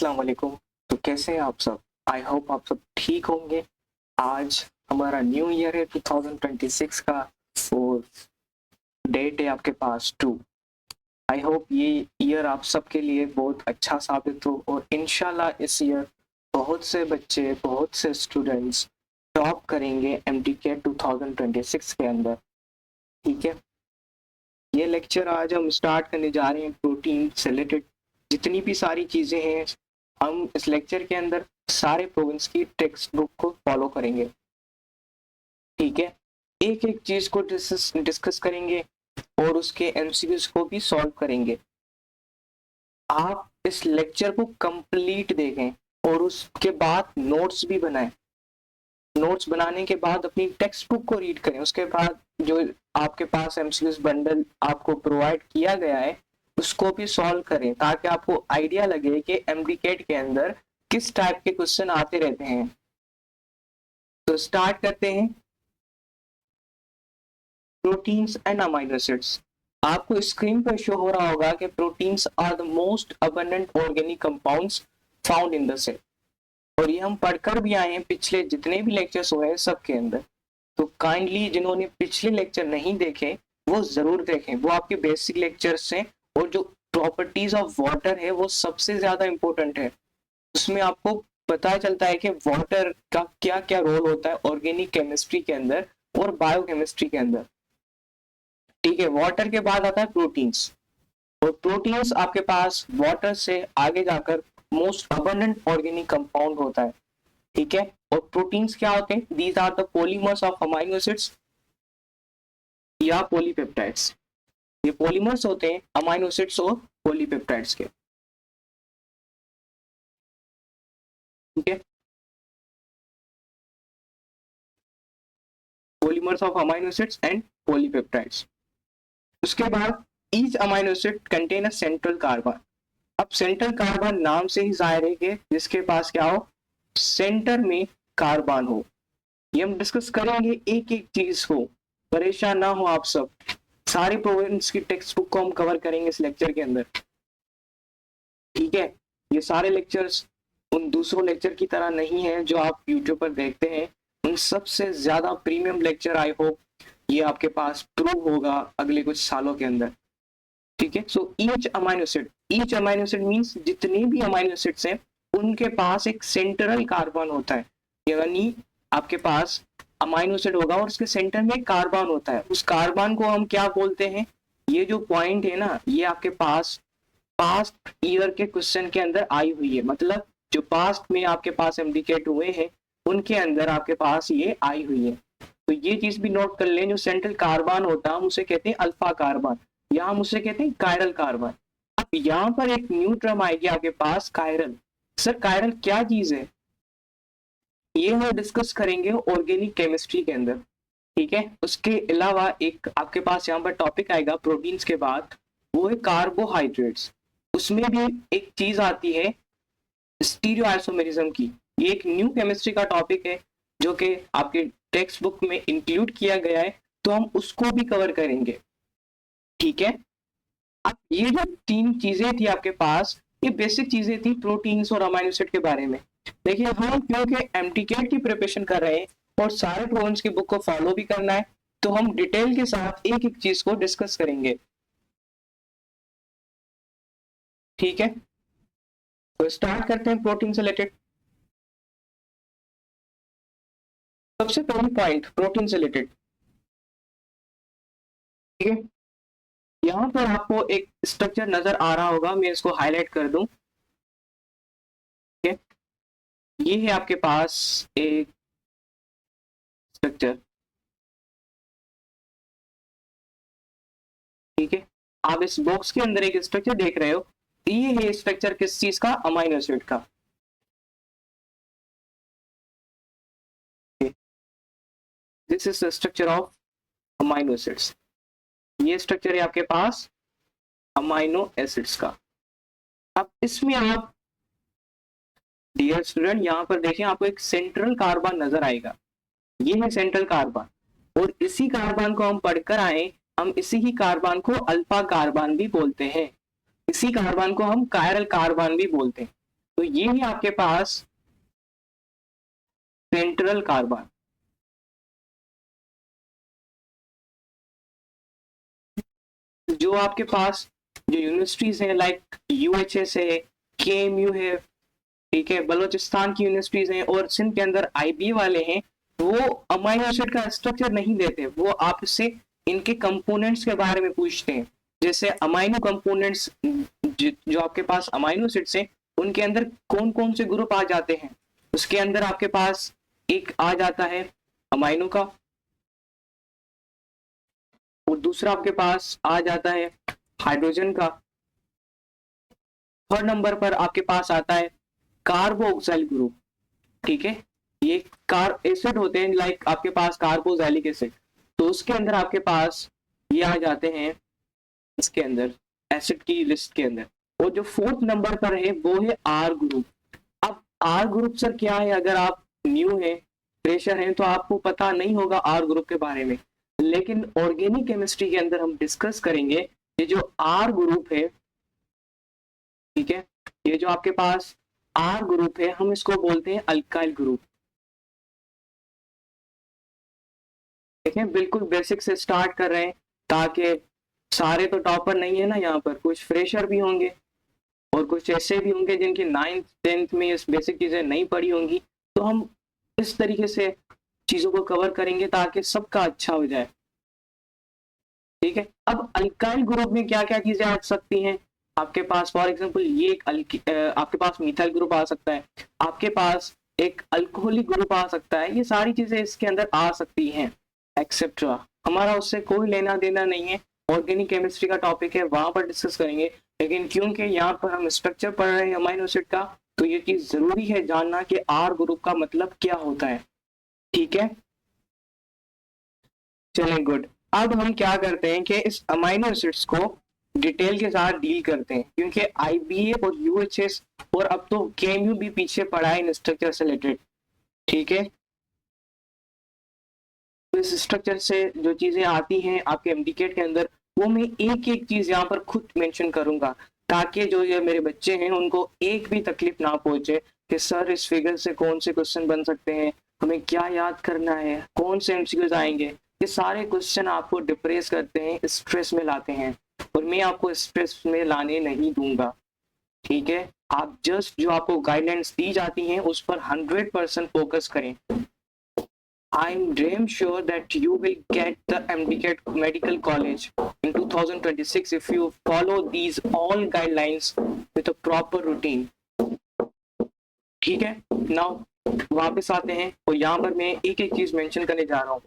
अस्सलाम वालेकुम। तो कैसे हैं आप सब? आई होप आप सब ठीक होंगे। आज हमारा न्यू ईयर है 2026 का और डेट है आपके पास 2। आई होप ये ईयर आप सबके लिए बहुत अच्छा साबित हो और इंशाल्लाह इस ईयर बहुत से बच्चे, बहुत से स्टूडेंट्स टॉप करेंगे एमटीके 2026 के अंदर। ठीक है, ये लेक्चर आज हम स्टार्ट करने जा रहे हैं प्रोटीन से रिलेटेड जितनी भी सारी चीज़ें हैं। हम इस लेक्चर के अंदर सारे प्रोविंस की टेक्स्ट बुक को फॉलो करेंगे। ठीक है, एक एक चीज को डिस्कस करेंगे और उसके एमसीक्यूज को भी सॉल्व करेंगे। आप इस लेक्चर को कंप्लीट देखें और उसके बाद नोट्स भी बनाएं। नोट्स बनाने के बाद अपनी टेक्स्ट बुक को रीड करें। उसके बाद जो आपके पास एमसीक्यूज बंडल आपको प्रोवाइड किया गया है उसको भी सॉल्व करें ताकि आपको आइडिया लगे कि एमडीकेट के अंदर किस टाइप के क्वेश्चन आते रहते हैं। तो स्टार्ट करते हैं। Proteins and amino acids. आपको स्क्रीन पर शो हो रहा होगा कि proteins are the most abundant organic compounds found in the cell. और ये हम पढ़कर भी आए हैं पिछले जितने भी लेक्चर्स हुए हैं सबके अंदर। तो काइंडली जिन्होंने पिछले लेक्चर नहीं देखे वो जरूर देखें, वो आपके बेसिक लेक्चर्स हैं। और जो प्रॉपर्टीज ऑफ वाटर है वो सबसे ज्यादा इंपॉर्टेंट है। उसमें आपको पता चलता है कि वाटर का क्या क्या रोल होता है ऑर्गेनिक केमिस्ट्री के अंदर और बायोकेमिस्ट्री के अंदर। ठीक है, वाटर के बाद आता है प्रोटीन्स और प्रोटीन्स आपके पास वाटर से आगे जाकर मोस्ट अबंडेंट ऑर्गेनिक कंपाउंड होता है। ठीक है, और प्रोटीन्स क्या होते हैं? These are the polymers of amino acids या पॉलीपेप्टाइड्स। ये पॉलीमर्स होते हैं अमीनो एसिड्स और पॉलीपेप्टाइड्स के। ठीक है, polymers of amino acids and polypeptides. उसके बाद each amino acid contain a central carbon. अब सेंट्रल कार्बन नाम से ही जाहिर है कि जिसके पास क्या हो, सेंटर में कार्बन हो। ये हम डिस्कस करेंगे एक एक चीज को, परेशान ना हो आप सब। सारे प्रोविंस की टेक्स्ट बुक को हम कवर करेंगे इस लेक्चर के अंदर। ठीक है, ये सारे लेक्चर्स उन दूसरों लेक्चर की तरह नहीं है जो आप यूट्यूब पर देखते हैं। उन सबसे ज्यादा प्रीमियम लेक्चर आई होप ये आपके पास प्रूव होगा अगले कुछ सालों के अंदर। ठीक है, so each amino acid means जितने भी अमीनो एसिड्स हैं उनके पास एक सेंट्रल कार्बन होता है। यानी आपके पास अमीनो एसिड होगा और उसके सेंटर में कार्बन होता है। उस कार्बन को हम क्या बोलते हैं? ये जो पॉइंट है ना, ये आपके पास पास्ट ईयर के क्वेश्चन के अंदर आई हुई है। मतलब जो पास्ट में आपके पास एमडीकेट हुए हैं उनके अंदर आपके पास ये आई हुई है। तो ये चीज भी नोट कर लें, जो सेंट्रल कार्बन होता है हम उसे कहते हैं अल्फा कार्बन या हम उसे कहते हैं कायरल कार्बन। अब यहाँ पर एक न्यू टर्म आएगी आपके पास, कायरल। सर कायरल क्या चीज है? ये हम डिस्कस करेंगे ऑर्गेनिक केमिस्ट्री के अंदर। ठीक है, उसके अलावा एक आपके पास यहाँ पर टॉपिक आएगा प्रोटीन्स के बाद, वो है कार्बोहाइड्रेट्स। उसमें भी एक चीज आती है स्टीरियोआइसोमेरिज्म की। ये एक न्यू केमिस्ट्री का टॉपिक है जो कि आपके टेक्स्ट बुक में इंक्लूड किया गया है, तो हम उसको भी कवर करेंगे। ठीक है, अब ये जो तीन चीजें थी आपके पास, ये बेसिक चीजें थी प्रोटीन्स और अमीनो एसिड के बारे में। देखिए हम क्योंकि एमटीकेट की प्रिपरेशन कर रहे हैं और सारे प्रोविंस की बुक को फॉलो भी करना है, तो हम डिटेल के साथ एक एक चीज को डिस्कस करेंगे। ठीक है, तो स्टार्ट करते हैं प्रोटीन से रिलेटेड। सबसे पहली पॉइंट प्रोटीन से रिलेटेड। ठीक है, यहाँ पर आपको एक स्ट्रक्चर नजर आ रहा होगा, मैं इसको हाईलाइट कर दूं। ठीक है, ये है आपके पास एक स्ट्रक्चर। ठीक है, आप इस बॉक्स के अंदर एक स्ट्रक्चर देख रहे हो। ये है स्ट्रक्चर किस चीज का? अमीनो एसिड का। This is the structure of amino acids. ये स्ट्रक्चर है आपके पास अमीनो एसिड्स का। अब इसमें आप डियर स्टूडेंट यहाँ पर देखें, आपको एक सेंट्रल कार्बन नजर आएगा। ये है सेंट्रल कार्बन और इसी कार्बन को हम पढ़कर आए, हम इसी ही कार्बन को अल्फा कार्बन भी बोलते हैं। इसी कार्बन को हम कायरल कार्बन भी बोलते हैं। तो ये है आपके पास सेंट्रल कार्बन। जो आपके पास जो यूनिवर्सिटीज है लाइक यूएचएस है, केएमयू है, ठीक है, बलोचिस्तान की यूनिवर्सिटीज हैं और सिंध के अंदर आईबी वाले हैं, वो अमाइनो एसिड का स्ट्रक्चर नहीं देते, वो आपसे इनके कंपोनेंट्स के बारे में पूछते हैं। जैसे अमाइनो कंपोनेंट्स जो आपके पास अमाइनो एसिड्स हैं उनके अंदर कौन कौन से ग्रुप आ जाते हैं, उसके अंदर आपके पास एक आ जाता है अमाइनो का, और दूसरा आपके पास आ जाता है हाइड्रोजन का, थर्ड नंबर पर आपके पास आता है कार्बोक्सिल ग्रुप, ठीक है, ये कार एसिड होते हैं लाइक आपके पास कार्बोक्सिलिक एसिड, तो उसके अंदर आपके पास ये आ जाते हैं इसके अंदर एसिड की लिस्ट के अंदर। और जो फोर्थ नंबर पर है वो है आर ग्रुप। अब आर ग्रुप सर क्या है, अगर आप न्यू है फ्रेशर हैं तो आपको पता नहीं होगा आर ग्रुप के बारे में, लेकिन ऑर्गेनिक केमिस्ट्री के अंदर हम डिस्कस करेंगे ये जो आर ग्रुप है, ठीक है, ये जो आपके पास आर ग्रुप है हम इसको बोलते हैं अल्काइल ग्रुप। देखें बिल्कुल बेसिक से स्टार्ट कर रहे हैं ताकि सारे तो टॉपर नहीं है ना, यहाँ पर कुछ फ्रेशर भी होंगे और कुछ ऐसे भी होंगे जिनकी 9th 10th में इस बेसिक चीजें नहीं पढ़ी होंगी, तो हम इस तरीके से चीजों को कवर करेंगे ताकि सबका अच्छा हो जाए, ठीक है। अब अल्काइल ग्रुप में क्या क्या चीजें आ सकती हैं आपके पास, फॉर एग्जांपल ये एक आपके पास मिथाइल ग्रुप आ सकता है, आपके पास एक अल्कोहलिक ग्रुप आ सकता है, ये सारी चीजें इसके अंदर आ सकती हैं एक्सेट्रा। हमारा उससे कोई लेना देना नहीं है, ऑर्गेनिक केमिस्ट्री का टॉपिक है वहां पर डिस्कस करेंगे, लेकिन क्योंकि यहाँ पर हम स्ट्रक्चर पढ़ रहे हैं अमाइनो एसिड का, तो ये चीज जरूरी है जानना कि आर ग्रुप का मतलब क्या होता है, ठीक है। चलें गुड। अब हम क्या करते हैं कि इस अमाइनो एसिड्स को डिटेल के साथ डील करते हैं, क्योंकि आईबीए और यूएचएस और अब तो केएमयू भी पीछे पड़ा है इन स्ट्रक्चर से रिलेटेड, ठीक है। तो इस स्ट्रक्चर से जो चीजें आती हैं आपके एमडीकेट के अंदर, वो मैं एक एक चीज यहाँ पर खुद मेंशन करूंगा ताकि जो ये मेरे बच्चे हैं उनको एक भी तकलीफ ना पहुंचे कि सर इस फिगर से कौन से क्वेश्चन बन सकते हैं, हमें क्या याद करना है, कौन से एमसीक्यूज आएंगे। ये सारे क्वेश्चन आपको डिप्रेस करते हैं, स्ट्रेस में लाते हैं, और मैं आपको स्ट्रेस में लाने नहीं दूंगा, ठीक है। आप जस्ट जो आपको गाइडलाइंस दी जाती हैं उस पर 100% फोकस करें। I'm damn sure that you will get the MDCAT Medical College in 2026 if you follow these all guidelines with a proper routine. ठीक है, नाउ वापस आते हैं और यहाँ पर मैं एक एक चीज मेंशन करने जा रहा हूँ।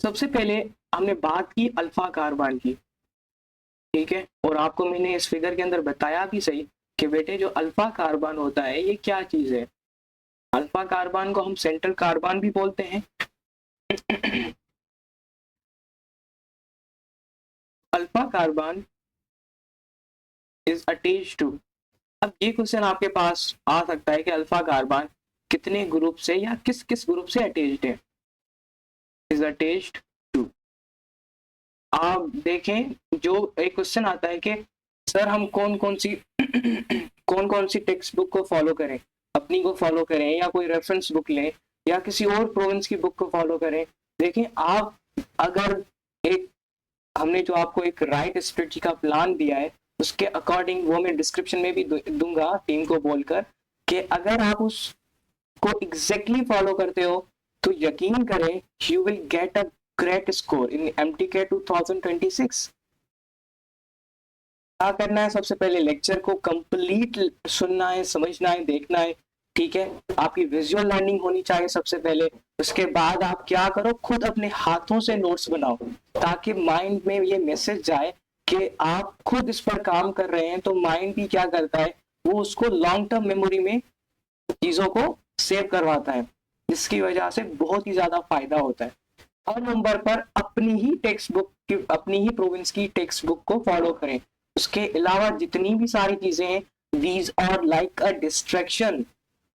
सबसे पहले हमने बात की अल्फा कार्बन की, ठीक है, और आपको मैंने इस फिगर के अंदर बताया भी सही कि बेटे जो अल्फा कार्बन होता है ये क्या चीज है। अल्फा कार्बन को हम सेंट्रल कार्बन भी बोलते हैं। Alpha carbon is attached to, अब ये क्वेश्चन आपके पास आ सकता है कि अल्फा कार्बन कितने ग्रुप से या किस किस ग्रुप से अटैच्ड है, इज अटैच्ड टू। आप देखें जो एक क्वेश्चन आता है कि सर हम कौन कौन सी टेक्स्ट बुक को फॉलो करें, अपनी को फॉलो करें या कोई रेफरेंस बुक लें या किसी और प्रोविंस की बुक को फॉलो करें। देखें आप अगर एक हमने जो आपको एक राइट स्ट्रेटजी का प्लान दिया है उसके अकॉर्डिंग, वो मैं डिस्क्रिप्शन में भी दूंगा टीम को बोलकर कि अगर आप उसको एग्जैक्टली फॉलो करते हो तो यकीन करें you will get a great score in MTK 2026। क्या करना है, सबसे पहले लेक्चर को कंप्लीट सुनना है, समझना है, देखना है, ठीक है। आपकी विजुअल लर्निंग होनी चाहिए सबसे पहले, उसके बाद आप क्या करो खुद अपने हाथों से नोट्स बनाओ ताकि माइंड में ये मैसेज जाए कि आप खुद इस पर काम कर रहे हैं, तो माइंड भी क्या करता है वो उसको लॉन्ग टर्म मेमोरी में चीजों को सेव करवाता है, जिसकी वजह से बहुत ही ज्यादा फायदा होता है। और नंबर पर अपनी ही टेक्स्ट बुक की, अपनी ही प्रोविंस की टेक्स्ट बुक को फॉलो करें। उसके अलावा जितनी भी सारी चीजें हैं these are like a distraction.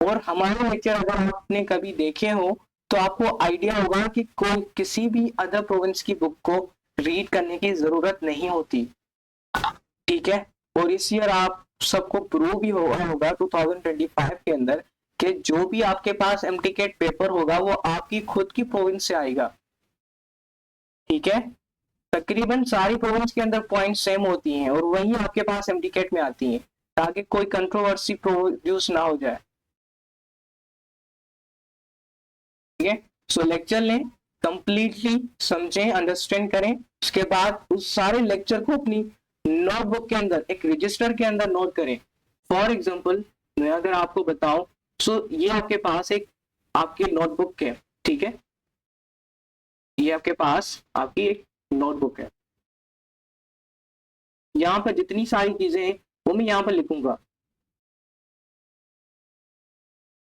और हमारे लेक्चर अगर आपने कभी देखे हो तो आपको आइडिया होगा कि कोई किसी भी अदर प्रोविंस की बुक को रीड करने की जरूरत नहीं होती, ठीक है। और इस ईयर आप सबको प्रूव भी हुआ होगा 2025 के अंदर कि जो भी आपके पास एमटीकेट पेपर होगा वो आपकी खुद की प्रोविंस से आएगा। ठीक है, तकरीबन सारी प्रोविंस के अंदर पॉइंट सेम होती हैं और वही आपके पास एमटीकेट में आती हैं, ताकि कोई कंट्रोवर्सी प्रोड्यूस ना हो जाए। ठीक है, सो लेक्चर लें, कंप्लीटली समझें, अंडरस्टैंड करें, उसके बाद उस सारे लेक्चर को अपनी नोटबुक के अंदर एक रजिस्टर के अंदर नोट करें। फॉर एग्जांपल मैं अगर आपको बताऊं, सो ये आपके पास एक आपकी नोटबुक है। ठीक है, ये आपके पास आपकी एक नोटबुक है, यहाँ पर जितनी सारी चीजें हैं वो मैं यहाँ पर लिखूंगा।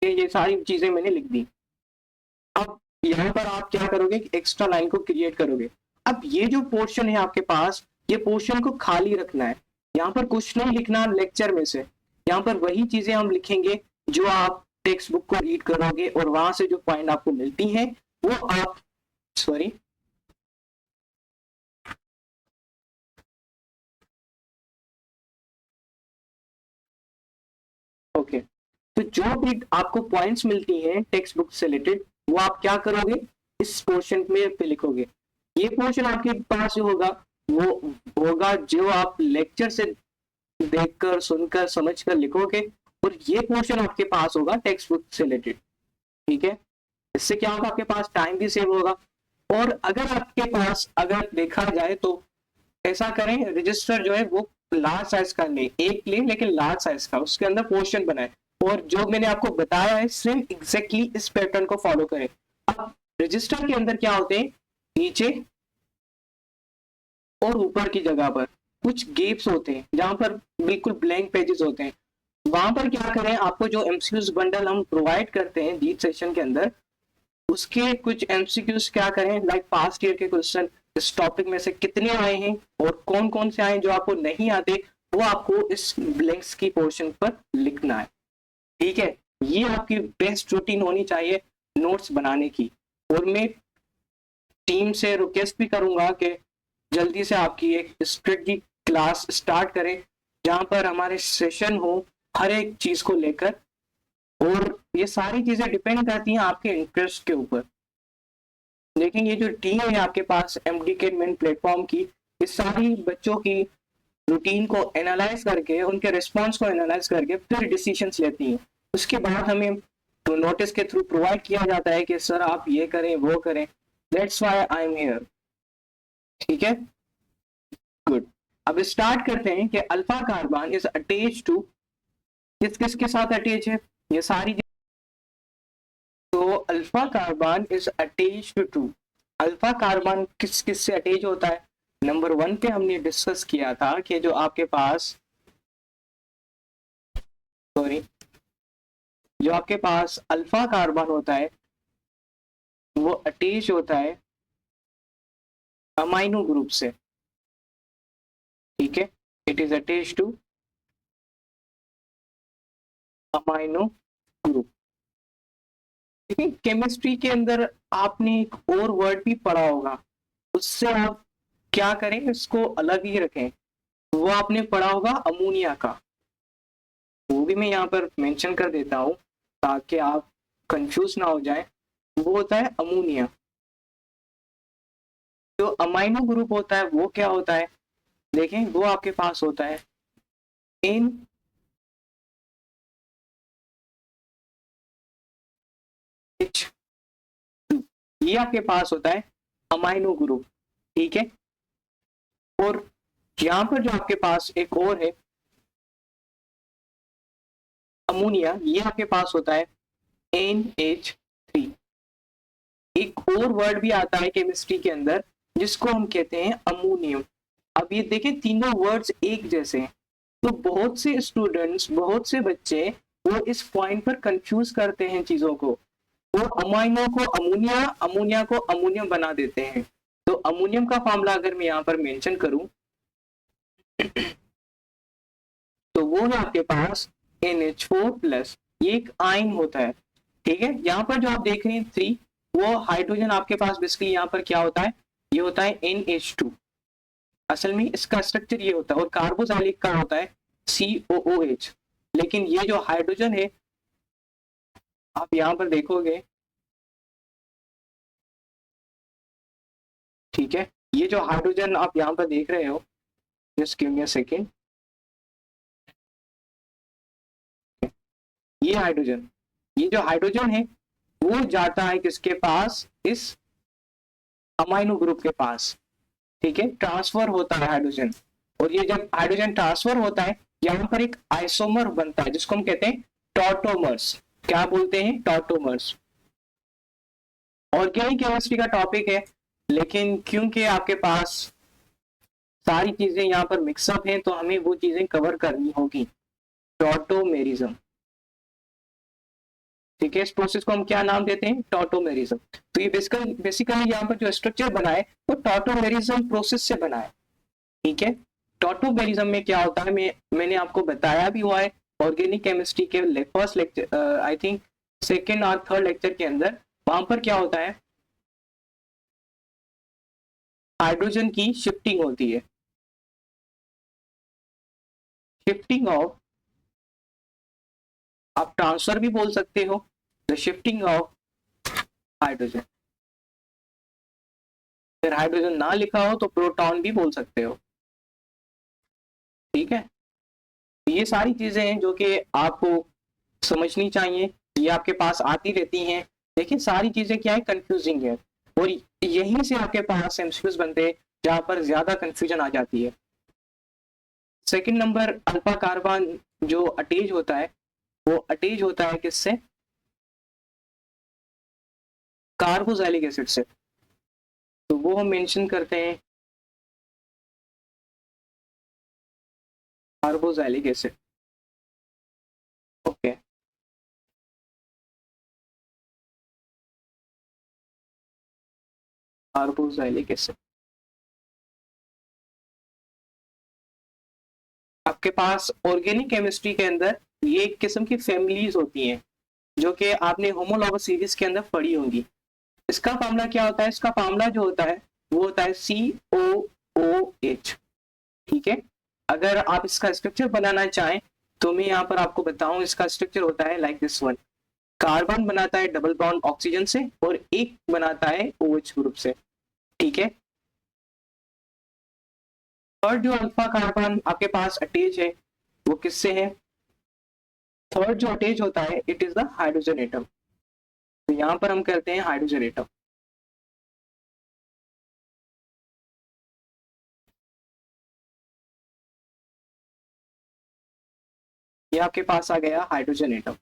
ये सारी चीजें मैंने लिख दी। अब यहाँ पर आप क्या करोगे, एक्स्ट्रा लाइन को क्रिएट करोगे। अब ये जो पोर्शन है आपके पास, ये पोर्शन को खाली रखना है, यहाँ पर कुछ नहीं लिखना लेक्चर में से, यहाँ पर वही चीजें हम लिखेंगे जो आप टेक्स्ट बुक को रीड करोगे और वहां से जो पॉइंट आपको मिलती हैं वो आप सॉरी ओके, तो जो भी आपको पॉइंट्स मिलती हैं टेक्स्ट बुक से रिलेटेड वो आप क्या करोगे, इस पोर्शन में पे लिखोगे। ये पोर्शन आपके पास जो होगा वो होगा जो आप लेक्चर से देखकर सुनकर समझकर लिखोगे, और ये पोर्शन आपके पास होगा टेक्स्ट बुक से रिलेटेड। ठीक है, इससे क्या होगा, आपके पास टाइम भी सेव होगा। और अगर आपके पास अगर देखा जाए तो ऐसा करें, रजिस्टर जो है वो लार्ज साइज का ले, एक ले लेकिन लार्ज साइज का, उसके अंदर पोर्शन बनाए और जो मैंने आपको बताया है सेम एग्जैक्टली इस पैटर्न को फॉलो करें। अब रजिस्टर के अंदर क्या होते हैं, नीचे और ऊपर की जगह पर कुछ गैप्स होते हैं जहां पर बिल्कुल ब्लैंक पेजेस होते हैं। वहां पर क्या करें, आपको जो एमसीक्यूज बंडल हम प्रोवाइड करते हैं जीत सेशन के अंदर, उसके कुछ एमसीक्यूज क्या करें, लाइक पास्ट ईयर के क्वेश्चन इस टॉपिक में से कितने आए हैं और कौन कौन से आए जो आपको नहीं आते, वो आपको इस ब्लैंक्स की पोर्शन पर लिखना है। ठीक है, ये आपकी बेस्ट रूटीन होनी चाहिए नोट्स बनाने की। और मैं टीम से रिक्वेस्ट भी करूंगा कि जल्दी से आपकी एक स्ट्रेटजी क्लास स्टार्ट करें जहां पर हमारे सेशन हो हर एक चीज को लेकर, और ये सारी चीजें डिपेंड करती हैं आपके इंटरेस्ट के ऊपर। लेकिन ये जो टीम है आपके पास एमडीके मेन प्लेटफॉर्म की, इस सारी बच्चों की रूटीन को एनालाइज करके, उनके रिस्पॉन्स को एनालाइज करके फिर डिसीजंस लेती है। उसके बाद हमें तो नोटिस के थ्रू प्रोवाइड किया जाता है कि सर आप ये करें वो करें, that's why I am here. ठीक है, गुड। अब स्टार्ट करते हैं कि alpha carbon is attached to, किस किस के साथ अटैच है ये सारी। तो alpha carbon is attached to, alpha carbon किस किस से अटैच होता है, नंबर 1 पे हमने डिस्कस किया था कि जो आपके पास जो आपके पास अल्फा कार्बन होता है वो अटैच होता है अमाइनो ग्रुप से। ठीक है, it is attach two amino group. ठीक है, केमिस्ट्री के अंदर आपने एक और वर्ड भी पढ़ा होगा, उससे आप क्या करें, इसको अलग ही रखें। वो आपने पढ़ा होगा अमोनिया का, वो भी मैं यहाँ पर मेंशन कर देता हूँ ताकि आप कंफ्यूज ना हो जाए। वो होता है अमोनिया। जो अमाइनो ग्रुप होता है वो क्या होता है, देखें वो आपके पास होता है इन ये आपके पास होता है अमाइनो ग्रुप। ठीक है, और यहाँ पर जो आपके पास एक और है अमोनिया, ये आपके पास होता है NH3। एक और वर्ड भी आता है केमिस्ट्री के अंदर जिसको हम कहते हैं अमोनियम। अब ये देखें तीनों वर्ड्स एक जैसे हैं, तो बहुत से स्टूडेंट्स, बहुत से बच्चे वो इस पॉइंट पर कंफ्यूज करते हैं चीजों को, वो अमाइनो को अमोनिया, अमोनिया को अमोनियम बना देते हैं। तो अमोनियम का फॉर्मूला अगर मैं यहाँ पर मेंशन करूं तो वो है आपके पास NH4+, ये एक आयन होता है। ठीक है, यहाँ पर जो आप देख रहे हैं 3, वो हाइड्रोजन आपके पास बेसिकली यहाँ पर क्या होता है, ये होता है NH2। असल में इसका स्ट्रक्चर ये होता है, और कार्बोक्सिलिक का होता है COOH। लेकिन ये जो हाइड्रोजन है, आप यहाँ पर देखोगे, ठीक है, ये जो हाइड्रोजन आप यहाँ पर देख रहे हो, just give me a second, ये हाइड्रोजन, ये जो हाइड्रोजन है वो जाता है किसके पास, इस अमाइनो ग्रुप के पास, ठीक है, ट्रांसफर होता है हाइड्रोजन। और ये जब हाइड्रोजन ट्रांसफर होता है, यहाँ पर एक आइसोमर बनता है जिसको हम कहते हैं टॉटोमर्स। क्या बोलते हैं, टॉटोमर्स। ऑर्गेनिक केमिस्ट्री का टॉपिक है, लेकिन क्योंकि आपके पास सारी चीजें यहाँ पर मिक्सअप हैं तो हमें वो चीजें कवर करनी होगी। टॉटोमेरिज्म, ठीक है, इस प्रोसेस को हम क्या नाम देते हैं, टॉटोमेरिज्म। तो ये बेसिकली यहाँ पर जो स्ट्रक्चर बना है वो टॉटोमेरिज्म प्रोसेस से बना है, ठीक है। टॉटोमेरिज्म में क्या होता है, मैंने आपको बताया भी हुआ है ऑर्गेनिक केमिस्ट्री के first lecture, I think second और थर्ड लेक्चर के अंदर। वहां पर क्या होता है, हाइड्रोजन की शिफ्टिंग होती है, शिफ्टिंग ऑफ, आप ट्रांसफर भी बोल सकते हो, द शिफ्टिंग ऑफ हाइड्रोजन। अगर हाइड्रोजन ना लिखा हो तो प्रोटॉन भी बोल सकते हो, ठीक है। ये सारी चीजें हैं जो कि आपको समझनी चाहिए, ये आपके पास आती रहती हैं। देखिए सारी चीजें क्या है, कंफ्यूजिंग है, और यहीं से आपके पास एमसीक्यूज बनते हैं जहां पर ज्यादा कंफ्यूजन आ जाती है। सेकंड नंबर, अल्फा कार्बन जो अटैच होता है, वो अटैच होता है किससे, कार्बोक्सिलिक एसिड से। तो वो हम मेंशन करते हैं carboxylic acid, okay. Carboxylic acid, आपके पास ऑर्गेनिक केमिस्ट्री के अंदर ये एक किस्म की फैमिलीज होती हैं जो कि आपने होमोलॉगस सीरीज के अंदर पढ़ी होंगी। इसका फार्मूला क्या होता है, इसका फार्मूला जो होता है वो होता है COOH, ठीक है। अगर आप इसका स्ट्रक्चर बनाना चाहें तो मैं यहाँ पर आपको बताऊं, इसका स्ट्रक्चर होता है लाइक दिस वन। कार्बन बनाता है डबल बॉन्ड ऑक्सीजन से और एक बनाता है OH ग्रुप से, ठीक है। थर्ड जो अल्फा कार्बन आपके पास अटैच है वो किससे है, थर्ड जो अटैच होता है it is the hydrogen atom. तो यहाँ पर हम करते हैं हाइड्रोजन एटम, ये आपके पास आ गया hydrogen atom.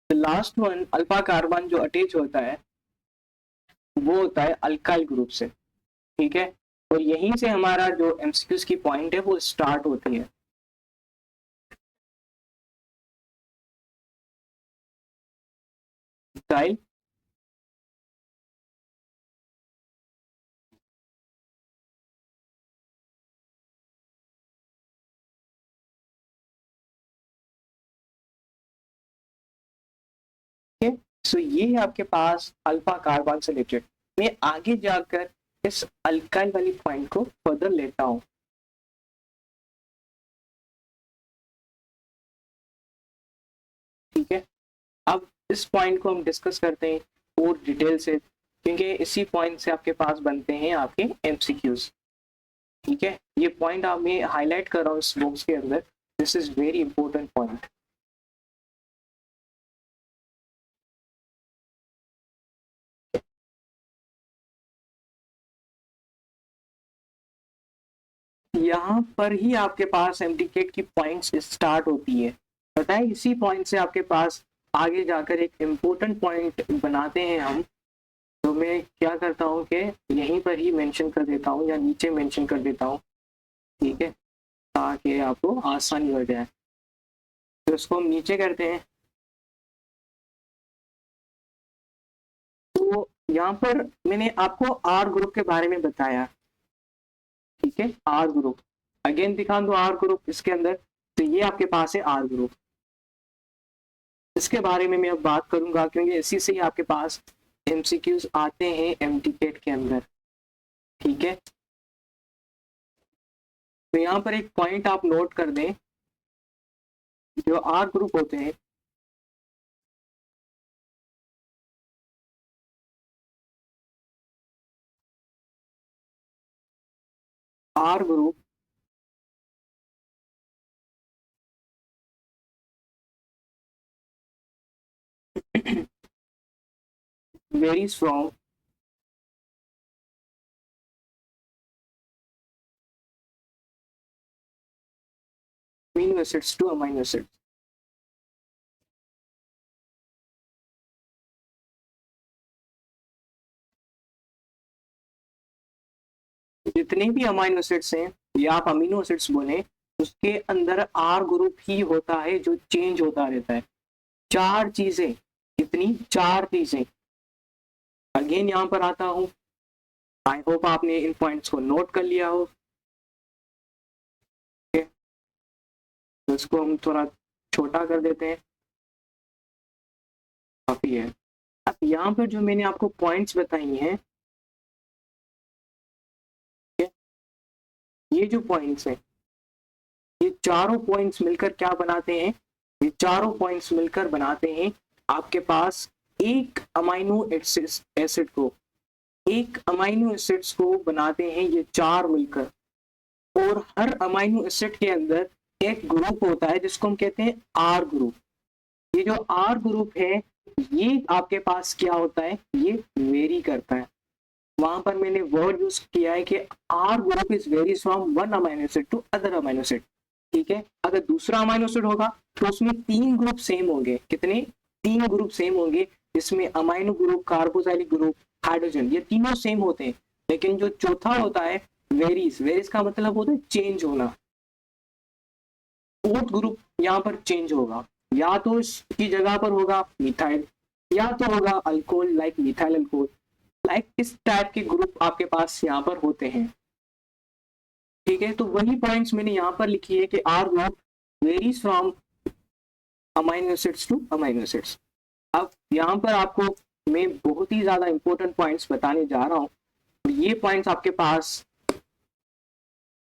Last one alpha carbon जो अटैच होता है वो होता है अल्काइल ग्रुप से, ठीक है। और यहीं से हमारा जो एमसीक्यूज की पॉइंट है वो स्टार्ट होती है। डाइल, ठीक है। सो ये आपके पास अल्फा कार्बन से रिलेटेड। मैं आगे जाकर इस अल्काइल वाली पॉइंट को फर्दर लेता हूँ, ठीक है। अब इस पॉइंट को हम डिस्कस करते हैं और डिटेल से, क्योंकि इसी पॉइंट से आपके पास बनते हैं आपके एमसीक्यूज, ठीक है। ये पॉइंट आप मैं हाईलाइट कर रहा हूँ इस बॉक्स के अंदर, this is very important point. यहाँ पर ही आपके पास एमडीकेट की पॉइंट्स स्टार्ट होती है, पता है। इसी पॉइंट से आपके पास आगे जाकर एक इम्पोर्टेंट पॉइंट बनाते हैं हम। तो मैं क्या करता हूँ कि यहीं पर ही मेंशन कर देता हूँ या नीचे मेंशन कर देता हूँ, ठीक है, ताकि आपको आसानी हो जाए। तो इसको हम नीचे करते हैं। तो यहाँ पर मैंने आपको आर ग्रुप के बारे में बताया, ठीक है, आर ग्रुप। अगेन दिखा दो आर ग्रुप इसके अंदर, तो ये आपके पास है आर ग्रुप। इसके बारे में मैं अब बात करूंगा क्योंकि इसी से ही आपके पास एमसीक्यूज आते हैं एमटीकेट के अंदर, ठीक है। तो यहाँ पर एक पॉइंट आप नोट कर दें, जो आर ग्रुप होते हैं R group varies from amino acids to amino acids. जितने भी अमीनो एसिड्स हैं या आप अमीनो एसिड्स बोले, उसके अंदर आर ग्रुप ही होता है जो चेंज होता रहता है। चार चीजें, कितनी, चार चीजें। अगेन यहाँ पर आता हूं, आई होप आपने इन पॉइंट्स को नोट कर लिया हो। तो इसको हम थोड़ा छोटा कर देते हैं, काफी है। अब यहाँ पर जो मैंने आपको पॉइंट्स बताई हैं, ये जो पॉइंट्स हैं, ये चारों पॉइंट्स मिलकर क्या बनाते हैं, ये चारों पॉइंट्स मिलकर बनाते हैं आपके पास एक अमाइनो एसिड को, एक अमाइनो एसिड्स को बनाते हैं ये चार मिलकर। और हर अमाइनो एसिड के अंदर एक ग्रुप होता है जिसको हम कहते हैं आर ग्रुप। ये जो आर ग्रुप है, ये आपके पास क्या होता है, ये वेरी करता है। वहां पर मैंने वर्ड यूज किया है कि R group is varies from one amino acid to other amino acid. ठीक है, अगर दूसरा अमाइनो एसिड होगा तो उसमें तीन ग्रुप सेम होंगे। कितने, तीन ग्रुप सेम होंगे, जिसमें amino group, carboxylic group, hydrogen, ये तीनों सेम होते हैं। लेकिन जो चौथा होता है वेरीज, वेरीज का मतलब होता है चेंज होना। फोर्थ ग्रुप यहाँ पर चेंज होगा, या तो इसकी जगह पर होगा मिथाइल, या तो होगा alcohol like methyl alcohol. Like इस टाइप के ग्रुप आपके पास यहाँ पर होते हैं। ठीक है, तो वही पॉइंट्स मैंने यहाँ पर लिखी है कि R group varies from amino acids to amino acids. अब यहाँ पर आपको मैं बहुत ही ज्यादा इंपॉर्टेंट पॉइंट्स बताने जा रहा हूँ। ये पॉइंट्स आपके पास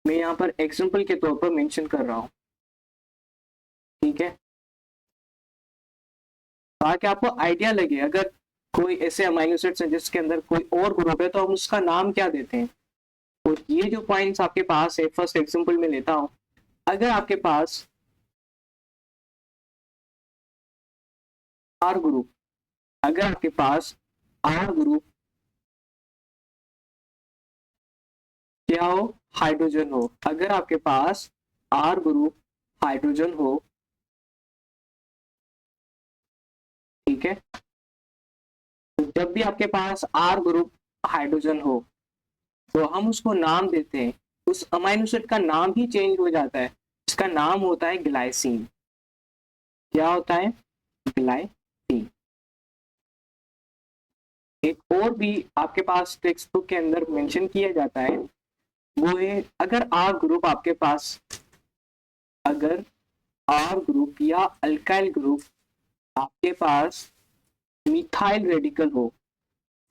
मैं यहाँ पर एग्जांपल के तौर पर मेंशन कर रहा हूँ। ठीक है, ताकि आपको आइडिया लगे, अगर कोई ऐसे अमाइनो एसिड्स हैं जिसके अंदर कोई और ग्रुप है तो हम उसका नाम क्या देते हैं। और ये जो पॉइंट्स आपके पास है, फर्स्ट एग्जांपल में लेता हूं, अगर आपके पास आर ग्रुप, अगर आपके पास आर ग्रुप क्या हो, हाइड्रोजन हो, अगर आपके पास आर ग्रुप हाइड्रोजन हो, ठीक है, तो जब भी आपके पास आर ग्रुप हाइड्रोजन हो तो हम उसको नाम देते हैं, उस अमाइनो एसिड का नाम ही चेंज हो जाता है। इसका नाम होता है ग्लाइसिन। क्या होता है, ग्लाइसिन। एक और भी आपके पास टेक्स्ट बुक के अंदर मेंशन किया जाता है, वो है अगर आर ग्रुप आपके पास, अगर आर ग्रुप या अल्काइल ग्रुप आपके पास मिथाइल रेडिकल हो,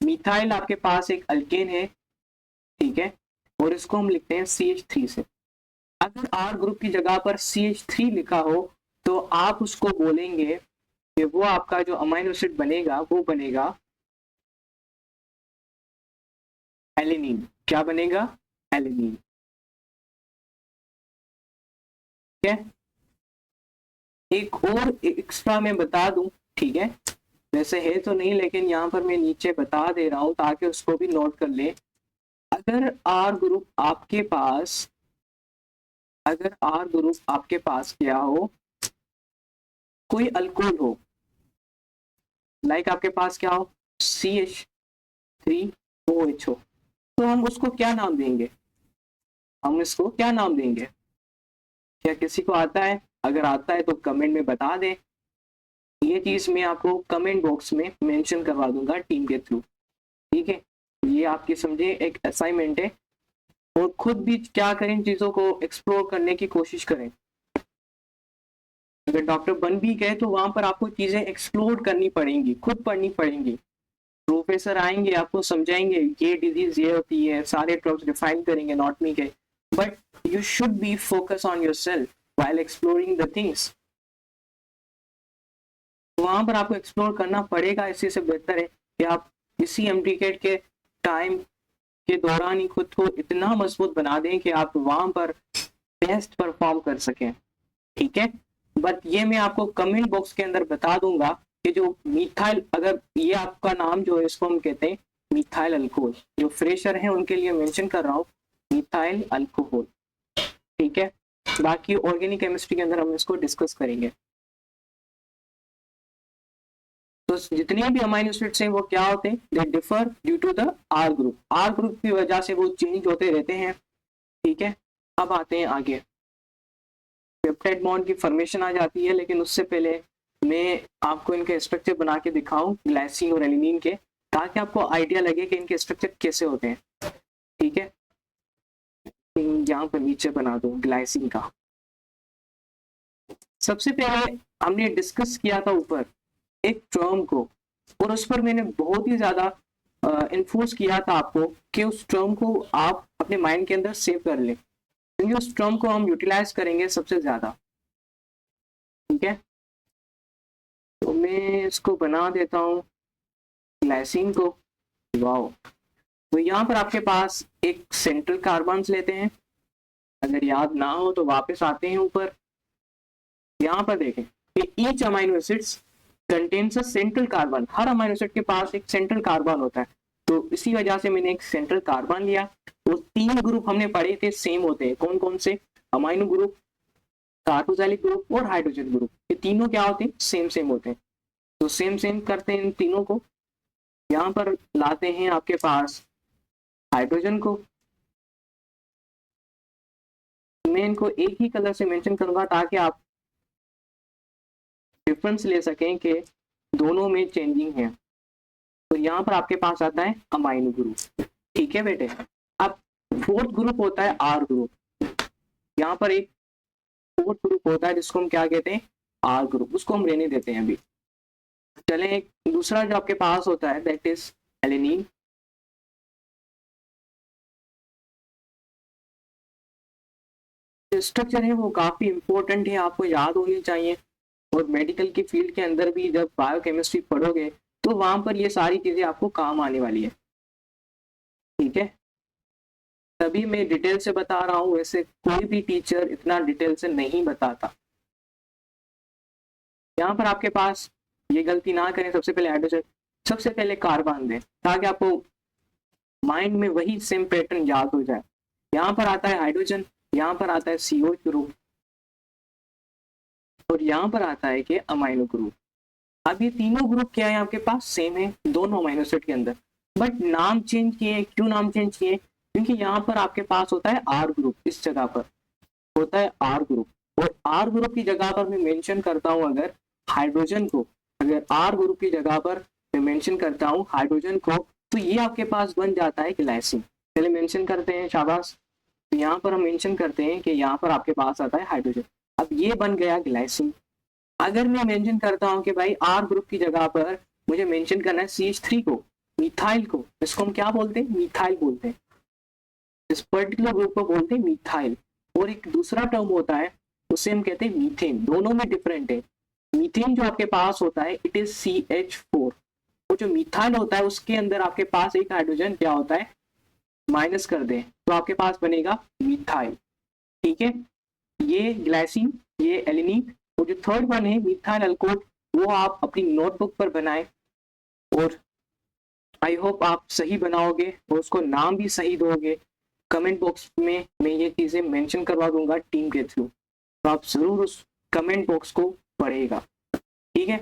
मिथाइल आपके पास एक अल्केन है, ठीक है, और इसको हम लिखते हैं CH3 से। अगर आर ग्रुप की जगह पर CH3 लिखा हो तो आप उसको बोलेंगे कि वो आपका जो अमाइनो एसिड बनेगा वो बनेगा एलेनिन। क्या बनेगा, एलेनिन। ठीक है, एक और एक्स्ट्रा मैं बता दूं, ठीक है, वैसे है तो नहीं लेकिन यहाँ पर मैं नीचे बता दे रहा हूं ताकि उसको भी नोट कर ले। अगर आर ग्रुप आपके पास, अगर आर ग्रुप आपके पास क्या हो, कोई अल्कोहल हो, लाइक आपके पास क्या हो, CH3OH हो, तो हम उसको क्या नाम देंगे, हम इसको क्या नाम देंगे। क्या किसी को आता है, अगर आता है तो कमेंट में बता दें। ये चीज मैं आपको कमेंट बॉक्स में मेंशन करवा दूंगा टीम के थ्रू। ठीक है, ये आपकी समझे एक असाइनमेंट है, और खुद भी क्या करें, चीजों को एक्सप्लोर करने की कोशिश करें। अगर डॉक्टर बन भी गए तो वहां पर आपको चीजें एक्सप्लोर करनी पड़ेंगी, खुद पढ़नी पड़ेंगी। प्रोफेसर आएंगे, आपको समझाएंगे ये डिजीज ये होती है, सारे ड्रग्स डिफाइन करेंगे एनाटॉमी के, but you should be focus on yourself while exploring the things. वहां पर आपको एक्सप्लोर करना पड़ेगा, इसी से बेहतर है कि आप इसी एमटीकेट के टाइम के दौरान ही खुद को इतना मजबूत बना दें कि आप वहां पर बेस्ट परफॉर्म कर सकें, ठीक है। बट ये मैं आपको कमेंट बॉक्स के अंदर बता दूंगा कि जो मिथाइल, अगर ये आपका नाम जो है इसको हम कहते हैं मिथाइल अल्कोहल, जो फ्रेशर हैं उनके लिए मेंशन कर रहा हूँ मिथाइल अल्कोहल, ठीक है। बाकी ऑर्गेनिक केमिस्ट्री के अंदर हम इसको डिस्कस करेंगे। तो जितने भी अमाइनो एसिड्स हैं वो क्या होते हैं, they differ due to the R group, R group की वजह से वो चेंज होते रहते हैं, ठीक है। अब आते हैं आगे, पेप्टाइड बॉन्ड की फॉर्मेशन आ जाती है, लेकिन उससे पहले मैं आपको इनके स्ट्रक्चर बना के दिखाऊं ग्लाइसिन और एलिनिन के, ताकि आपको आइडिया लगे कि इनके स्ट्रक्चर कैसे होते हैं, ठीक है। यहाँ पर नीचे बना दो ग्लाइसिन का। सबसे पहले हमने डिस्कस किया था ऊपर एक टर्म को, और उस पर मैंने बहुत ही ज्यादा इन्फोर्स किया था आपको कि उस टर्म को आप अपने माइंड के अंदर सेव कर लें, क्योंकि उस टर्म को हम यूटिलाइज करेंगे सबसे ज्यादा, ठीक है। तो मैं इसको बना देता हूँ ग्लाइसिन को। वाओ, तो यहाँ पर आपके पास एक सेंट्रल कार्बन्स लेते हैं, अगर याद ना हो तो वापस आते हैं ऊपर। यहाँ पर देखें कि each amino acids contains a central carbon, her amino acid के पास एक सेंट्रल कार्बन होता है, तो इसी वजह से मैंने एक सेंट्रल कार्बन लिया। तो 3 ग्रुप हमने पढ़े थे सेम होते हैं, कौन कौन से, अमाइनो ग्रुप, कार्बोक्सिलिक ग्रुप और हाइड्रोजन ग्रुप, ये तीनों क्या होते हैं, सेम सेम होते हैं। तो सेम सेम करते हैं इन तीनों को, यहाँ पर लाते हैं आपके पास हाइड्रोजन को। मैं इनको एक ही कलर से मेंशन करूंगा ताकि आप डिफरेंस ले सकें कि दोनों में चेंजिंग है। तो यहाँ पर आपके पास आता है अमाइनो ग्रुप, ठीक है बेटे। अब फोर्थ ग्रुप होता है आर ग्रुप, यहाँ पर एक फोर्थ ग्रुप होता है जिसको हम क्या कहते हैं, आर ग्रुप, उसको हम रहने देते हैं अभी। चलें, एक दूसरा जो आपके पास होता है दैट इज एलेनिन। स्ट्रक्चर है वो काफी इंपॉर्टेंट है, आपको याद होनी चाहिए, और मेडिकल की फील्ड के अंदर भी जब बायोकेमिस्ट्री पढ़ोगे तो वहां पर ये सारी चीजें आपको काम आने वाली है, ठीक है। तभी मैं डिटेल से बता रहा हूँ, वैसे कोई भी टीचर इतना डिटेल से नहीं बताता। यहाँ पर आपके पास ये गलती ना करें, सबसे पहले हाइड्रोजन, सबसे पहले कार्बन दें ताकि आपको माइंड में वही सेम पैटर्न याद हो जाए। यहाँ पर आता है हाइड्रोजन, यहाँ पर आता है CO ग्रुप, और यहाँ पर आता है कि अमाइनो ग्रुप। अब ये तीनों ग्रुप क्या है आपके पास, सेम है दोनों अमाइनो एसिड के अंदर, बट नाम चेंज किए। क्यों नाम चेंज किए, क्योंकि यहाँ पर आपके पास होता है आर ग्रुप, इस जगह पर होता है आर ग्रुप, और आर ग्रुप की जगह पर मैं मेंशन करता हूँ अगर हाइड्रोजन को, अगर आर ग्रुप की जगह पर मैं मेंशन करता हूँ हाइड्रोजन को, तो ये आपके पास बन जाता है ग्लाइसिन। चलिए मेंशन करते हैं, शाबाश। तो यहाँ पर हम मेंशन करते हैं कि यहाँ पर आपके पास आता है हाइड्रोजन, अब ये बन गया ग्लाइसिन। अगर मैं मेंशन करता हूँ कि भाई आर ग्रुप की जगह पर मुझे मेंशन करना है CH3 को, मिथाइल को, इसको हम क्या बोलते हैं, मिथाइल बोलते हैं, इस पर्टिकुलर ग्रुप को बोलते हैं मिथाइल। और एक दूसरा टर्म होता है उसे हम कहते हैं मीथेन, दोनों में डिफरेंट है। मीथेन जो आपके पास होता है इट इज CH4, और जो मिथाइल होता है उसके अंदर आपके पास एक हाइड्रोजन क्या होता है, माइनस कर दें तो आपके पास बनेगा मिथाइल, ठीक है। ये ग्लाइसिन, ये एलिनिन, और जो थर्ड वन है मिथाइल अल्कोहल, वो आप अपनी नोटबुक पर बनाएं, और आई होप आप सही बनाओगे और उसको नाम भी सही दोगे। कमेंट बॉक्स में मैं ये चीजें मेंशन करवा दूंगा टीम के थ्रू, तो आप जरूर उस कमेंट बॉक्स को पढ़ेगा, ठीक है।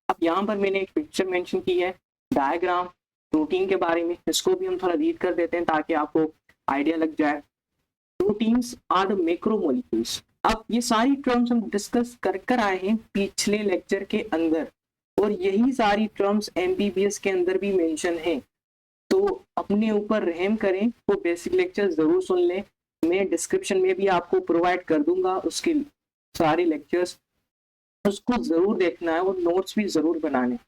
अब यहाँ पर मैंने एक पिक्चर मेंशन की है, डायग्राम प्रोटीन के बारे में, इसको भी हम थोड़ा रीड कर देते हैं ताकि आपको आइडिया लग जाए। Proteins are the macromolecules. अब ये सारी टर्म्स हम डिस्कस कर आए हैं पिछले लेक्चर के अंदर, और यही सारी टर्म्स MBBS के अंदर भी मेंशन है, तो अपने ऊपर रहम करें, वो बेसिक लेक्चर जरूर सुन लें। मैं डिस्क्रिप्शन में भी आपको प्रोवाइड कर दूंगा उसके सारे लेक्चर्स, उसको जरूर देखना है, और नोट्स भी जरूर बनाने।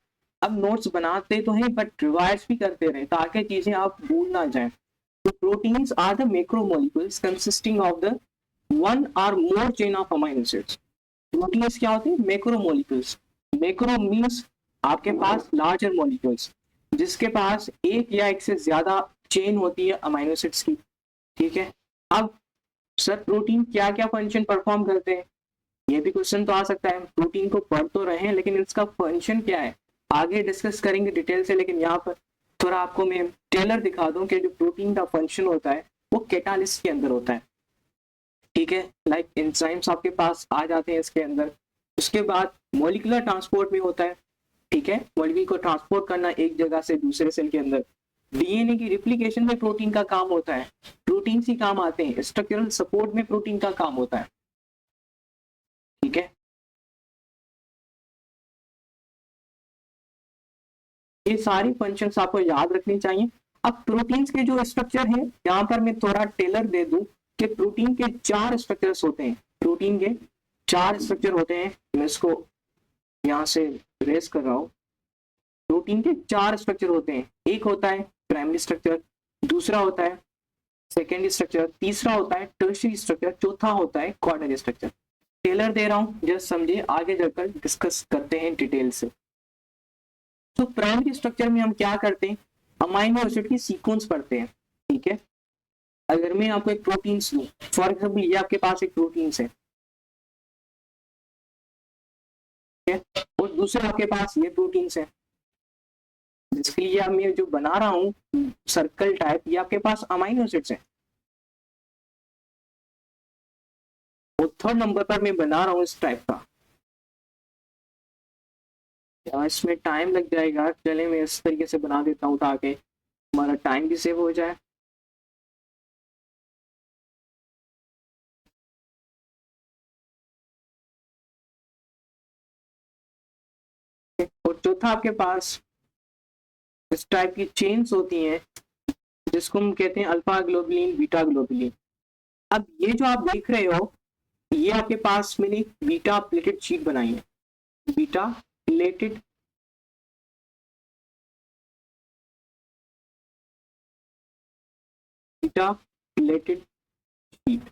अब नोट्स बनाते तो हैं बट रिवाइज भी करते रहे ताकि चीजें आप भूल ना जाएं। तो proteins are the macromolecules consisting of the one और more chain of amino acids. Proteins क्या होते हैं? मैक्रोमोलिक्यूल्स। मैक्रो मीन्स आपके पास लार्जर मॉलिक्यूल्स, जिसके पास एक या एक से ज्यादा चेन होती है अमाइनो एसिड्स की। ठीक है, अब सर प्रोटीन क्या क्या फंक्शन परफॉर्म करते हैं, ये भी क्वेश्चन तो आ सकता है। प्रोटीन को पढ़ तो रहे हैं लेकिन इसका फंक्शन क्या है आगे डिस्कस करेंगे डिटेल से, लेकिन यहाँ पर थोड़ा आपको मैं टेलर दिखा दूं कि जो प्रोटीन का फंक्शन होता है वो कैटालिस्ट के अंदर होता है। ठीक है, लाइक एंजाइम्स आपके पास आ जाते हैं इसके अंदर। उसके बाद मॉलिक्यूलर ट्रांसपोर्ट में होता है। ठीक है, मॉलिक्यूल को ट्रांसपोर्ट करना एक जगह से दूसरे सेल के अंदर। डीएनए की रिप्लिकेशन में प्रोटीन का काम होता है, प्रोटीन ही काम आते हैं। स्ट्रक्चरल सपोर्ट में प्रोटीन का काम होता है। ठीक है, ये सारी फंक्शंस आपको याद रखनी चाहिए। अब प्रोटीन्स के जो स्ट्रक्चर है, यहाँ पर मैं थोड़ा टेलर दे दूं कि प्रोटीन के 4 स्ट्रक्चर्स होते हैं। प्रोटीन के 4 स्ट्रक्चर होते हैं, मैं इसको यहाँ से रेस कर रहा हूँ। प्रोटीन के 4 स्ट्रक्चर होते हैं। एक होता है प्राइमरी स्ट्रक्चर, दूसरा होता है सेकेंडरी स्ट्रक्चर, तीसरा होता है टर्शियरी स्ट्रक्चर, चौथा होता है क्वार्टरनरी स्ट्रक्चर। टेलर दे रहा हूँ, जस्ट समझिए, आगे जाकर डिस्कस करते हैं डिटेल से। तो प्राइमरी स्ट्रक्चर में हम क्या करते हैं, अमाइनो एसिड की सीक्वेंस पढ़ते हैं। ठीक है, अगर मैं आपको एक प्रोटीन लूं, फॉर एग्जाम्पल ये आपके पास एक प्रोटीन है और दूसरा आपके पास ये प्रोटीन है, जिसके लिए मैं जो बना रहा हूँ सर्कल टाइप, ये आपके पास अमाइनो एसिड्स है। और थर्ड नंबर पर मैं बना रहा हूँ इस टाइप का, इसमें टाइम लग जाएगा। चले मैं इस तरीके से बना देता हूँ ताकि हमारा टाइम भी सेव हो जाए। और चौथा आपके पास इस टाइप की चेन्स होती हैं जिसको हम कहते हैं अल्फा ग्लोबुलिन, बीटा ग्लोबुलिन। अब ये जो आप देख रहे हो, ये आपके पास मैंने बीटा प्लेटेड शीट बनाई है। Beta pleated pleated sheet.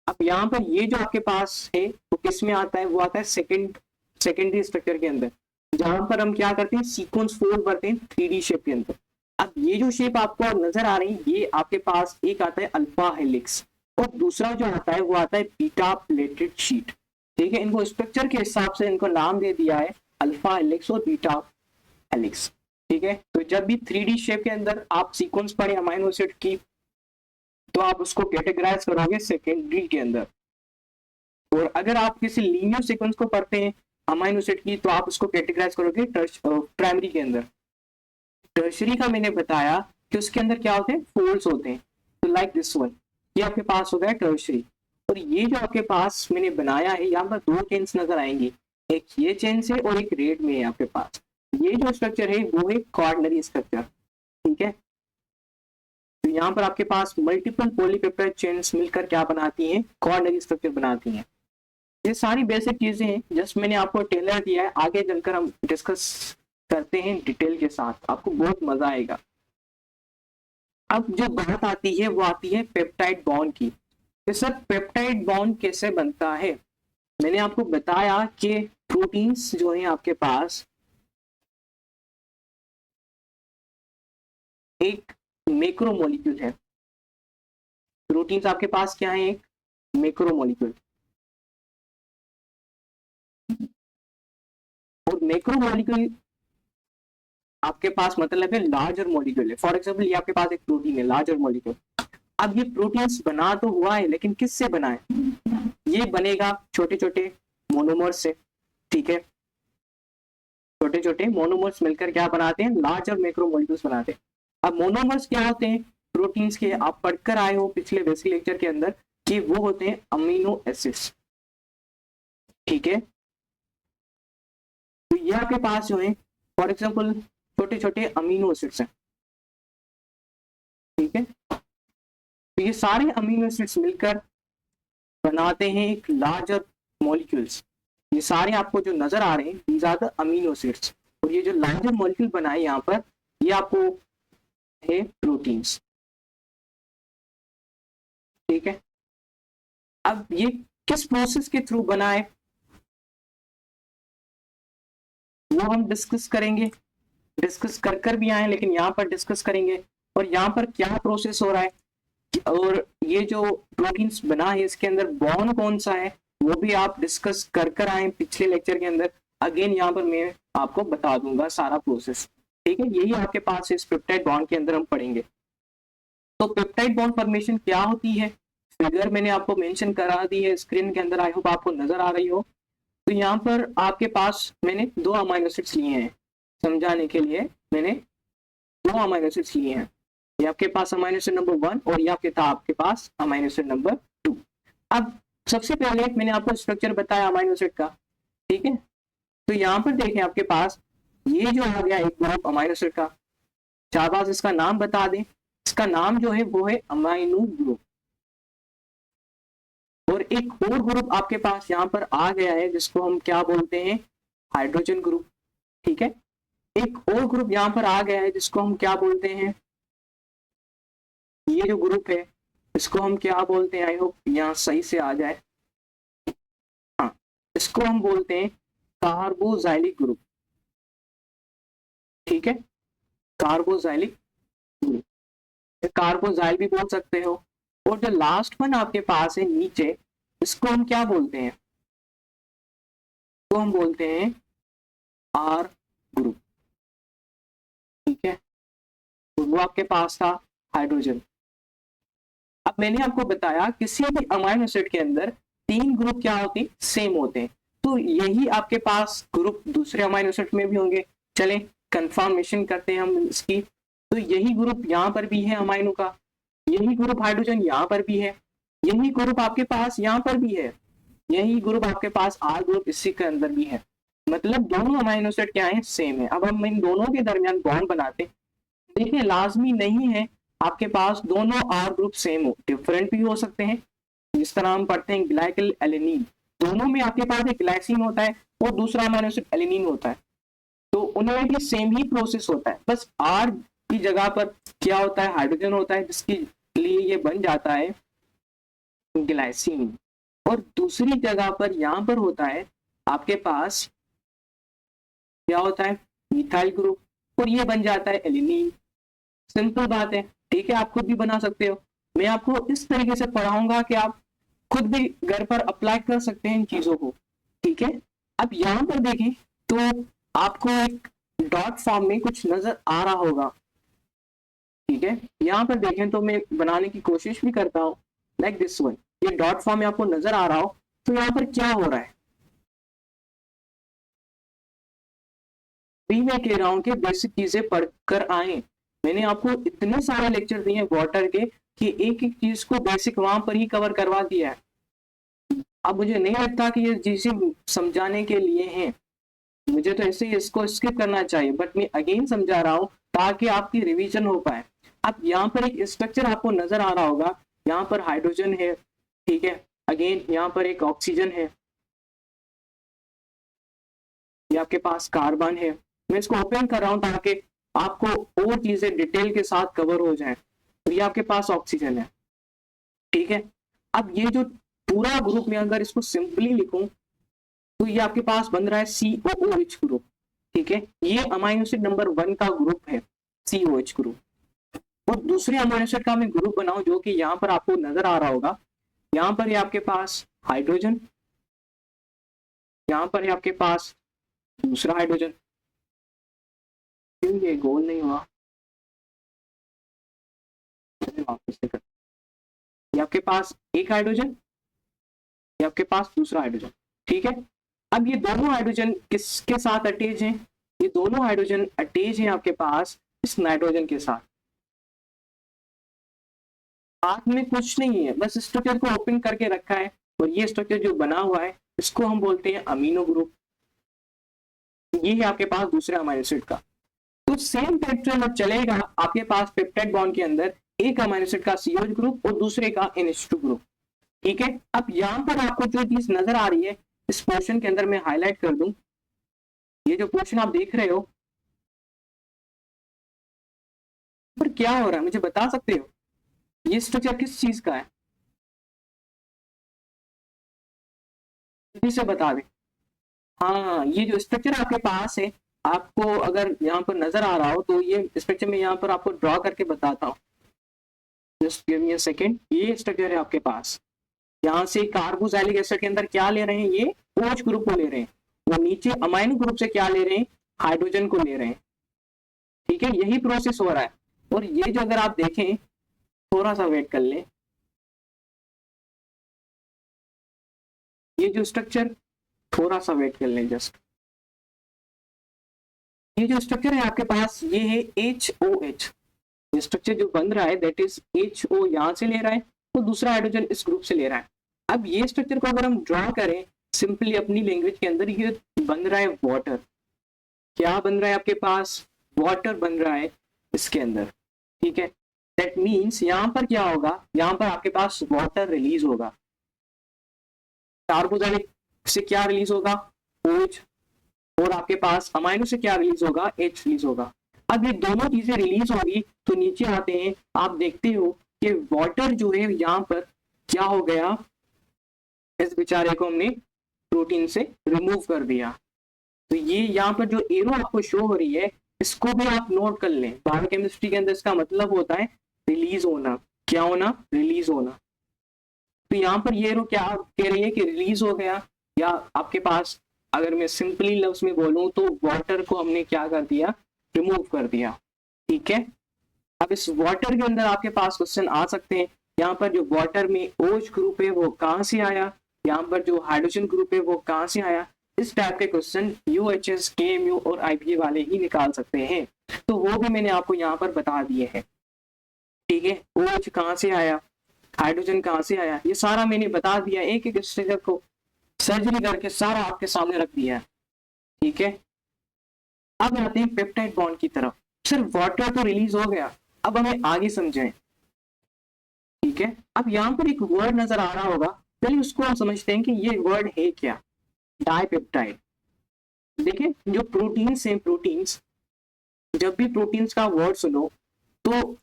अब यहाँ पर ये जो आपके पास है वो किस में आता है, वो आता है सेकेंडरी स्ट्रक्चर के अंदर, जहां पर हम क्या करते हैं सीक्वेंस फोल्ड करते हैं 3D शेप के अंदर। अब ये जो शेप आपको नजर आ रही है, ये आपके पास एक आता है अल्फा हेलिक्स और दूसरा जो आता है वो आता है बीटा प्लेटेड शीट। ठीक है, इनको स्ट्रक्चर के हिसाब से इनको नाम दे दिया है अल्फा हेलिक्स और बीटा हेलिक्स। ठीक है, तो जब भी 3D शेप के अंदर आप सीक्वेंस पढ़े अमाइनो एसिड की, तो आप उसको कैटेगराइज करोगे सेकेंडरी के अंदर। और अगर आप किसी लीनियर सीक्वेंस को पढ़ते हैं अमाइनो एसिड की, तो आप उसको कैटेगराइज करोगे प्राइमरी के अंदर। टर्शरी का मैंने बताया कि उसके अंदर क्या होते हैं, फोल्ड्स होते हैं। तो लाइक दिस वन, ये आपके पास होता है टर्शरी। और ये जो आपके पास मैंने बनाया है, यहाँ पर 2 चेन्स नजर आएंगी, एक ये चेन से और एक रेड में है आपके पास। ये जो स्ट्रक्चर है वो है क्वार्टरनरी स्ट्रक्चर। ठीक है, तो यहाँ पर आपके पास मल्टीपल पॉलीपेप्टाइड चेन्स मिलकर क्या बनाती हैं, क्वार्टरनरी स्ट्रक्चर बनाती हैं। ये सारी बेसिक चीजें हैं, जस्ट मैंने आपको टेलर दिया है, आगे चलकर हम डिस्कस करते हैं डिटेल के साथ, आपको बहुत मजा आएगा। अब जो बात आती है वो आती है पेप्टाइड बॉन्ड की। तो सर पेप्टाइड बॉन्ड कैसे बनता है, मैंने आपको बताया कि प्रोटीन्स जो है आपके पास एक मैक्रोमोलिक्यूल है। प्रोटीन्स आपके पास क्या है, एक मैक्रोमोलिक्यूल। और मैक्रोमोलिक्यूल आपके पास मतलब है लार्जर मॉलिक्यूल है। फॉर एग्जांपल ये आपके पास एक प्रोटीन है लार्जर मॉलिक्यूल। अब ये प्रोटीन्स बना तो हुआ है, लेकिन किससे बना है, ये बनेगा छोटे छोटे मोनोमर्स से। ठीक है, छोटे छोटे मोनोमर्स मिलकर क्या बनाते हैं, लार्जर मैक्रोमोलिक्यूल्स बनाते हैं। अब मोनोमर्स क्या होते हैं प्रोटीन्स के, आप पढ़कर आए हो पिछले बेसिक लेक्चर के अंदर कि वो होते हैं अमीनो एसिड्स। ठीक है, तो ये आपके पास जो है फॉर एग्जांपल छोटे छोटे अमीनो एसिड्स हैं। ठीक है, तो ये सारे अमीनो एसिड्स मिलकर बनाते हैं एक लार्जर मॉलिक्यूल्स। ये सारे आपको जो नजर आ रहे हैं these are the amino acids. और ये जो लार्जर मॉलिक्यूल बनाए यहाँ पर, ये आपको है प्रोटीन्स। ठीक है, अब ये किस प्रोसेस के थ्रू बना है वो हम डिस्कस करेंगे, डिस्कस कर भी आए, लेकिन यहाँ पर डिस्कस करेंगे। और यहाँ पर क्या प्रोसेस हो रहा है, और ये जो प्रोटीन्स बना है इसके अंदर बॉन्ड कौन सा है वो भी आप डिस्कस कर आए पिछले लेक्चर के अंदर। अगेन यहाँ पर मैं आपको बता दूंगा सारा प्रोसेस। ठीक है, यही आपके पास इस पेप्टाइड बॉन्ड के अंदर हम पढ़ेंगे। तो पेप्टाइड बॉन्ड फॉर्मेशन क्या होती है, फिगर मैंने आपको मेंशन करा दी है स्क्रीन के अंदर, आई होप आपको नजर आ रही हो। तो यहाँ पर आपके पास मैंने 2 अमाइनो एसिड्स लिए हैं, समझाने के लिए मैंने 2 अमाइनो एसिड्स लिए हैं। ये आपके पास अमाइनो एसिड नंबर 1 और ये आपके था आपके पास अमाइनो एसिड नंबर 2। अब सबसे पहले मैंने आपको स्ट्रक्चर बताया अमाइनो एसिड का, ठीक है। तो यहाँ पर देखें आपके पास ये जो आ गया एक ग्रुप अमाइनो एसिड का, शाहबाज इसका नाम बता दें, इसका नाम जो है वो है अमाइनो ग्रुप। और एक और ग्रुप आपके पास यहाँ पर आ गया है जिसको हम क्या बोलते हैं, हाइड्रोजन ग्रुप। ठीक है, एक और ग्रुप यहाँ पर आ गया है जिसको हम क्या बोलते हैं, ये जो ग्रुप है इसको हम क्या बोलते हैं, आई होप यहाँ सही से आ जाए, हाँ इसको हम बोलते हैं कार्बोजाइलिक ग्रुप। ठीक है, कार्बोजाइलिक ग्रुप, कार्बोजाइल भी बोल सकते हो। और जो लास्ट वन आपके पास है नीचे, इसको हम क्या बोलते हैं, तो हम बोलते हैं आर ग्रुप। ठीक है, तो वो आपके पास था हाइड्रोजन। अब मैंने आपको बताया किसी भी अमाइनो एसिड के अंदर 3 ग्रुप क्या होते हैं, सेम होते हैं। तो यही आपके पास ग्रुप दूसरे अमाइनो एसिड में भी होंगे। चलें कंफर्मेशन करते हैं हम इसकी। तो यही ग्रुप यहाँ पर भी है अमाइनो का, यही ग्रुप हाइड्रोजन यहाँ पर भी है, यही ग्रुप आपके पास यहाँ पर भी है, यही ग्रुप आपके पास आर ग्रुप इसी के अंदर भी है। मतलब दोनों अमाइनो एसिड क्या है, सेम है। अब हम इन दोनों के दरमियान बॉन्ड बनाते हैं। देखिए लाजमी नहीं है आपके पास दोनों आर ग्रुप सेम हो, डिफरेंट भी हो सकते हैं। जिस तरह हम पढ़ते हैं ग्लाइकल एलिनीन, दोनों में आपके पास एक ग्लाइसिन होता है और दूसरा अमाइनो एसिड एलिनीन होता है, तो उनमें भी सेम ही प्रोसेस होता है। बस आर की जगह पर क्या होता है, हाइड्रोजन होता है, जिसके लिए ये बन जाता है ग्लाइसिन। और दूसरी जगह पर यहाँ पर होता है आपके पास क्या होता है, मिथाइल ग्रुप, और ये बन जाता है एलिनीन। सिंपल बात है, ठीक है, आप खुद भी बना सकते हो। मैं आपको इस तरीके से पढ़ाऊंगा कि आप खुद भी घर पर अप्लाई कर सकते हैं इन चीजों को। ठीक है, अब यहाँ पर देखें तो आपको एक डॉट फॉर्म में कुछ नजर आ रहा होगा। ठीक है, यहाँ पर देखें तो मैं बनाने की कोशिश भी करता हूँ लाइक दिस वन, ये डॉट फॉर्म में आपको नजर आ रहा हो। तो यहाँ पर क्या हो रहा है, भी मैं कह रहा हूँ कि बेसिक चीजें पढ़कर आए। मैंने आपको इतने सारे लेक्चर दिए वाटर के कि एक एक चीज को बेसिक वहां पर ही कवर करवा दिया है। अब मुझे नहीं लगता कि ये चीजें समझाने के लिए हैं, मुझे तो ऐसे ही इसको स्किप करना चाहिए, बट मैं अगेन समझा रहा हूँ ताकि आपकी रिवीजन हो पाए। अब यहाँ पर एक स्ट्रक्चर आपको नजर आ रहा होगा, यहाँ पर हाइड्रोजन है, ठीक है, अगेन यहाँ पर एक ऑक्सीजन है, ये आपके पास कार्बन है। मैं इसको ओपन कर रहा हूँ ताकि आपको और चीजें डिटेल के साथ कवर हो जाए। तो ये आपके पास ऑक्सीजन है, ठीक है। अब ये जो पूरा ग्रुप में अगर इसको सिंपली लिखूं तो ये आपके पास बन रहा है COOH ग्रुप। ठीक है, ये अमाइनो एसिड नंबर 1 का ग्रुप है COH ग्रुप। और दूसरे अमाइनो एसिड का मैं ग्रुप बनाऊं जो कि यहाँ पर आपको नजर आ रहा होगा, यहाँ पर ये आपके पास हाइड्रोजन, यहाँ पर ये आपके पास दूसरा हाइड्रोजन। क्यों ये गोल नहीं हुआ, वापस से कर। ये आपके पास एक हाइड्रोजन, ये आपके पास दूसरा हाइड्रोजन। ठीक है, अब ये दोनों हाइड्रोजन किसके साथ अटैच हैं, ये दोनों हाइड्रोजन अटैच हैं आपके पास इस नाइट्रोजन के साथ। हाथ में कुछ नहीं है, बस स्ट्रक्चर को ओपन करके रखा है। और ये स्ट्रक्चर जो बना हुआ है इसको हम बोलते हैं अमीनो ग्रुप। ये है आपके पास दूसरे अमाइनो एसिड का। तो सेम पैटर्न अब चलेगा आपके पास पेप्टाइड बॉन्ड के अंदर, एक अमाइनो एसिड का COH ग्रुप और दूसरे का NH2 ग्रुप। ठीक है, अब यहाँ पर आपको जो चीज नजर आ रही है इस पोर्शन के अंदर मैं हाईलाइट कर दूं, ये जो पोर्शन आप देख रहे हो पर क्या हो रहा है मुझे बता सकते हो, ये स्ट्रक्चर किस चीज का है, जल्दी से बता दे। हाँ, ये जो स्ट्रक्चर आपके पास है, आपको अगर यहाँ पर नजर आ रहा हो तो ये स्ट्रक्चर मैं यहाँ पर आपको ड्रॉ करके बताता हूँ। Just give me a second. ये स्ट्रक्चर है आपके पास, यहाँ से कार्बोक्सिलिक एसिड के अंदर क्या ले रहे हैं, ये OH ग्रुप को ले रहे हैं, वो नीचे अमाइनो ग्रुप से क्या ले रहे हैं, हाइड्रोजन को ले रहे हैं। ठीक है, यही प्रोसेस हो रहा है। और ये जो अगर आप देखें, थोड़ा सा वेट कर लें, ये जो स्ट्रक्चर, थोड़ा सा वेट कर लें जस्ट, ये जो स्ट्रक्चर है आपके पास, ये है HOH। ये स्ट्रक्चर जो बन रहा है दैट इज HO, यहाँ से ले रहा है, तो दूसरा हाइड्रोजन इस ग्रुप से ले रहा है। अब ये स्ट्रक्चर को अगर हम ड्रॉ करें सिंपली अपनी लैंग्वेज के अंदर, ये बन रहा है वाटर। क्या बन रहा है आपके पास, वाटर बन रहा है इसके अंदर। ठीक है, दैट मीन्स यहाँ पर क्या होगा, यहाँ पर आपके पास वाटर रिलीज होगा, कार्बोक्सिलिक से क्या रिलीज होगा, OH, और आपके पास अमाइनो से क्या रिलीज होगा, H रिलीज होगा। अब ये दोनों चीजें रिलीज होगी तो नीचे आते हैं, आप देखते हो कि वाटर जो है यहाँ पर क्या हो गया, इस बेचारे को हमने प्रोटीन से रिमूव कर दिया। तो ये यहाँ पर जो एरो आपको शो हो रही है, इसको भी आप नोट कर लें। बायोकेमिस्ट्री के अंदर इसका मतलब होता है रिलीज होना। क्या होना, रिलीज होना। तो यहाँ पर ये एरो क्या कह रही है कि रिलीज हो गया, या आपके पास अगर मैं सिंपली लफ्ज में बोलूं तो वाटर को हमने क्या कर दिया, रिमूव कर दिया। ठीक है, अब इस वाटर के अंदर आपके पास क्वेश्चन आ सकते हैं, यहाँ पर जो वाटर में OH ग्रुप है वो कहाँ से आया, यहाँ पर जो हाइड्रोजन ग्रुप है वो कहाँ से आया। इस टाइप के क्वेश्चन UHS, KMU और IPA वाले ही निकाल सकते हैं। तो वो भी मैंने आपको यहाँ पर बता दिए हैं। ठीक है, OH कहाँ से आया, हाइड्रोजन कहाँ से आया, ये सारा मैंने बता दिया, एक एक स्ट्रक्चर को सर्जरी करके सारा आपके सामने रख दिया है। ठीक है, अब आते हैं पेप्टाइड बॉन्ड की तरफ। सिर्फ वाटर तो रिलीज हो गया, अब हमें आगे समझें। ठीक है, अब यहाँ पर एक वर्ड नजर आ रहा होगा, चलिए उसको हम समझते हैं कि ये वर्ड है क्या, डाइपेप्टाइड। देखिए, जो प्रोटीन्स हैं, प्रोटीन्स, जब भी प्रोटीन्स का वर्ड सुनो तो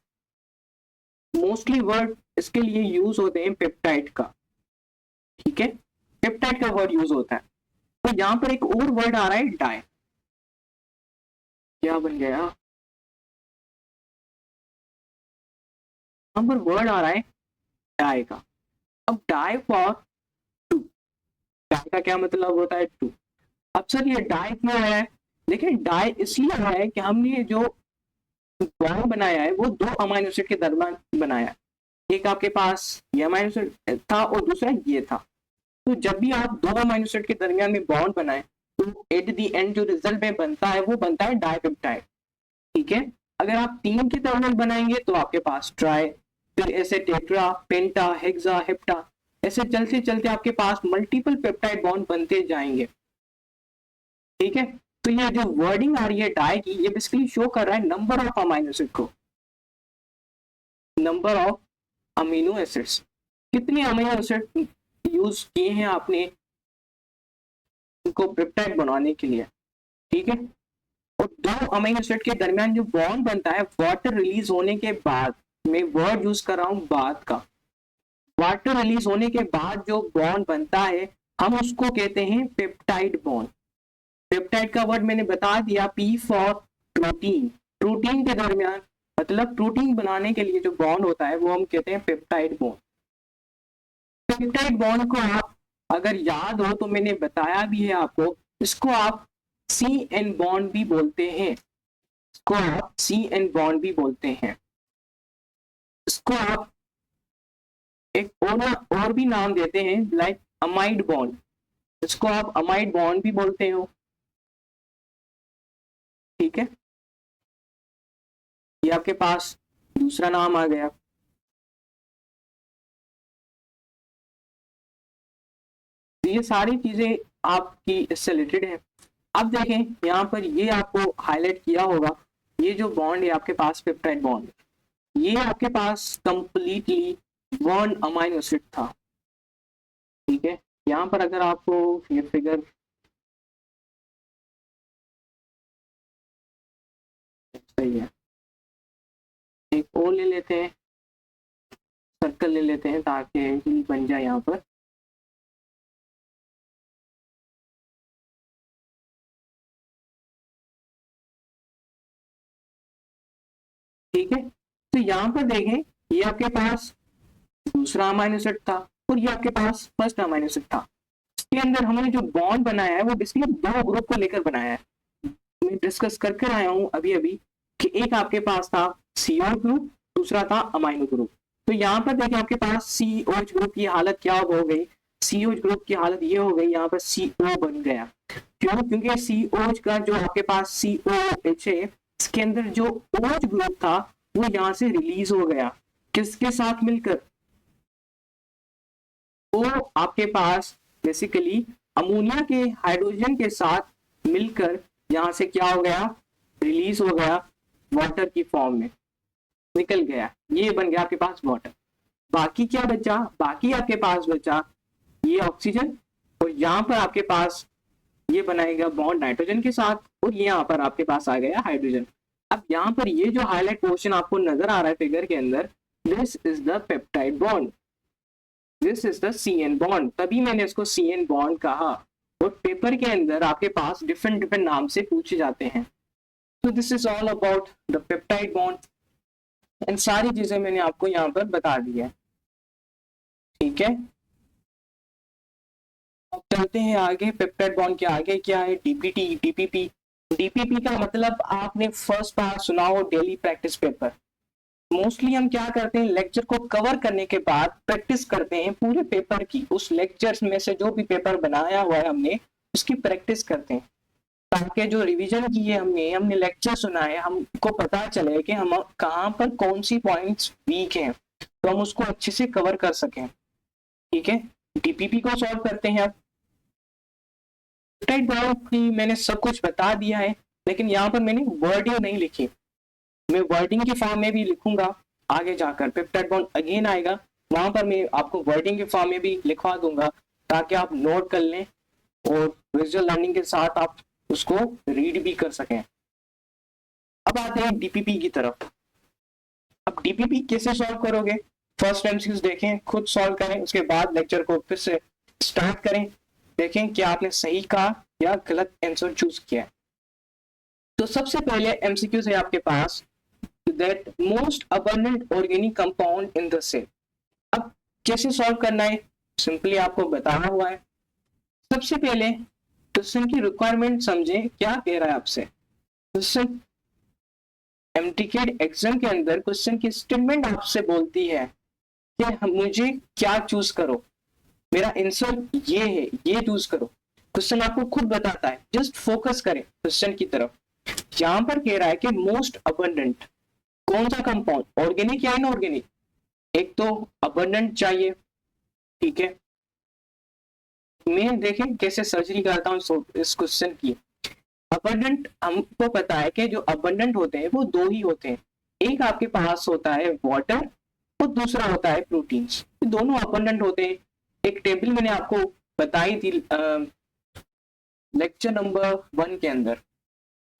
मोस्टली वर्ड इसके लिए यूज होते हैं पेप्टाइड का। ठीक है, पेप्टाइड का वर्ड यूज होता है। तो यहाँ पर एक और वर्ड आ रहा है डाई। क्या बन गया, यहाँ पर वर्ड आ रहा है डाई का। अब डाई फॉर टू, डाई का क्या मतलब होता है, टू। अब सर ये डाई क्यों आया है, देखिए डाई इसलिए आया है कि हमने जो बॉन्ड बनाया है वो दो अमाइनो एसिड के दरमियान बनाया है। एक आपके पास ये अमाइनो एसिड था और दूसरा ये था। तो जब भी आप दो अमाइनो एसिड के दरमियान में बॉन्ड बनाए तो एट द एंड जो रिजल्ट में बनता है वो बनता है डाइपेप्टाइड। ठीक है, अगर आप तीन के दरमियान बनाएंगे तो आपके पास ट्राई, फिर ऐसे टेट्रा, पेंटा, हेक्सा, हेप्टा, ऐसे चलते चलते आपके पास मल्टीपल पेप्टाइड बॉन्ड बनते जाएंगे। ठीक है, तो ये जो वर्डिंग आ रही है डाई की, ये बेसिकली शो कर रहा है नंबर ऑफ अमाइनो एसिड को, नंबर ऑफ अमीनो एसिड्स, कितने अमीनो एसिड यूज किए हैं आपने इनको पेप्टाइड बनाने के लिए। ठीक है, और दो अमीनो एसिड के दरमियान जो बॉन्ड बनता है वाटर रिलीज होने के बाद, मैं वर्ड यूज कर रहा हूं बाद का, वाटर रिलीज होने के बाद जो बॉन्ड बनता है हम उसको कहते हैं पेप्टाइड बॉन्ड। पेप्टाइड का वर्ड मैंने बता दिया, P फॉर प्रोटीन। प्रोटीन के दरमियान, मतलब प्रोटीन बनाने के लिए जो बॉन्ड होता है वो हम कहते हैं पेप्टाइड बॉन्ड। पेप्टाइड बॉन्ड को आप अगर याद हो तो मैंने बताया भी है आपको, इसको आप CN बॉन्ड भी बोलते हैं, इसको आप CN बॉन्ड भी बोलते हैं, इसको आप एक और भी नाम देते हैं लाइक अमाइड बॉन्ड, इसको आप अमाइड बॉन्ड भी बोलते हो। ठीक है, ये आपके पास दूसरा नाम आ गया। तो ये सारी चीजें आपकी इससे रिलेटेड है। अब देखें यहाँ पर ये आपको हाईलाइट किया होगा, ये जो बॉन्ड है आपके पास पेप्टाइड बॉन्ड, ये आपके पास कंप्लीटली वन अमाइनो एसिड था। ठीक है, यहाँ पर अगर आपको ये फिगर सही है, एक और ले लेते हैं, सर्कल ले लेते हैं ताकि बन जाए यहाँ पर। ठीक है, तो यहाँ पर देखें ये आपके पास दूसरा अमाइनो एसिड था और ये आपके पास फर्स्ट अमाइनो एसिड था। इसके अंदर हमने जो बॉन्ड बनाया है वो बेसिकली दो ग्रुप को लेकर बनाया है। मैं डिस्कस करके आया हूँ अभी अभी कि एक आपके पास था CO ग्रुप, दूसरा था अमाइनो ग्रुप। तो यहाँ पर देखिए आपके पास COH ग्रुप की हालत क्या हो गई, COH ग्रुप की हालत ये हो गई, यहाँ पर CO बन गया। क्यों? क्योंकि COH का जो आपके पास COH है, इसके अंदर जो OH ग्रुप था वो यहाँ से रिलीज हो गया। किसके साथ मिलकर? वो आपके पास बेसिकली अमोनिया के हाइड्रोजन के साथ मिलकर यहाँ से क्या हो गया, रिलीज हो गया, वाटर की फॉर्म में निकल गया। ये बन गया आपके पास वाटर। बाकी क्या बचा? बाकी आपके पास बचा ये ऑक्सीजन और यहाँ पर आपके पास ये बनाएगा बॉन्ड नाइट्रोजन के साथ और यहाँ पर आपके पास आ गया हाइड्रोजन। अब यहाँ पर ये जो हाईलाइट पोर्शन आपको नजर आ रहा है फिगर के अंदर, this is the peptide bond, this is the CN bond, तभी मैंने इसको CN बॉन्ड कहा। और पेपर के अंदर आपके पास डिफरेंट डिफरेंट नाम से पूछे जाते हैं। तो this is all about the peptide bond and सारी चीजें मैंने आपको यहाँ पर बता दी है। ठीक है, अब चलते हैं आगे। पेप्टाइड बॉन्ड के आगे क्या है? DPT, DPP। DPP का मतलब आपने फर्स्ट बार सुना हो, डेली प्रैक्टिस पेपर। मोस्टली हम क्या करते हैं, लेक्चर को कवर करने के बाद प्रैक्टिस करते हैं पूरे पेपर की। उस लेक्चर में से जो भी पेपर बनाया हुआ है हमने उसकी प्रैक्टिस करते हैं, ताकि जो रिवीजन की है हमने लेक्चर सुना है, हमको पता चले कि हम कहाँ पर कौन सी पॉइंट्स वीक हैं, तो हम उसको अच्छे से कवर कर सकें। ठीक है, DPP को सॉल्व करते हैं। अब पेप्टाइड बॉन्ड की मैंने सब कुछ बता दिया है, लेकिन यहाँ पर मैंने वर्डिंग नहीं लिखी। मैं वर्डिंग के फॉर्म में भी लिखूंगा आगे जाकर। पेप्टाइड बॉन्ड अगेन आएगा, वहां पर मैं आपको वर्डिंग के फॉर्म में भी लिखवा दूंगा ताकि आप नोट कर लें और विजुअल लर्निंग के साथ आप उसको रीड भी कर सकें। अब आते हैं DPP की तरफ। अब DPP कैसे सॉल्व करोगे? फर्स्ट MCQs देखें, खुद सॉल्व करें, उसके बाद लेक्चर को फिर से स्टार्ट करें, देखें कि आपने सही कहा या गलत आंसर चूज किया। तो सबसे पहले MCQs है आपके पास, that most abundant organic compound in the cell। अब कैसे सॉल्व करना है, सिंपली आपको बताना हुआ है। सबसे पहले क्वेश्चन की रिक्वायरमेंट समझे, क्या कह रहा है आपसे क्वेश्चन। MTK एग्जाम के अंदर क्वेश्चन की स्टेटमेंट आपसे बोलती है कि मुझे क्या चूज करो, मेरा आंसर ये है, ये चूज करो। क्वेश्चन आपको खुद बताता है, जस्ट फोकस करें क्वेश्चन की तरफ। यहां पर कह रहा है कि मोस्ट अबंडेंट कौन सा कंपाउंड, ऑर्गेनिक या इनऑर्गेनिक? एक तो अबंडेंट चाहिए। ठीक है, मैं देखें कैसे सर्जरी करता हूँ इस क्वेश्चन की। अबंडेंट हमको पता है कि जो अबंडेंट होते हैं वो दो ही होते हैं, एक आपके पास होता है वाटर और दूसरा होता है प्रोटीन्स। दोनों अबंडेंट होते हैं। एक टेबल मैंने आपको बताई थी लेक्चर नंबर 1 के अंदर,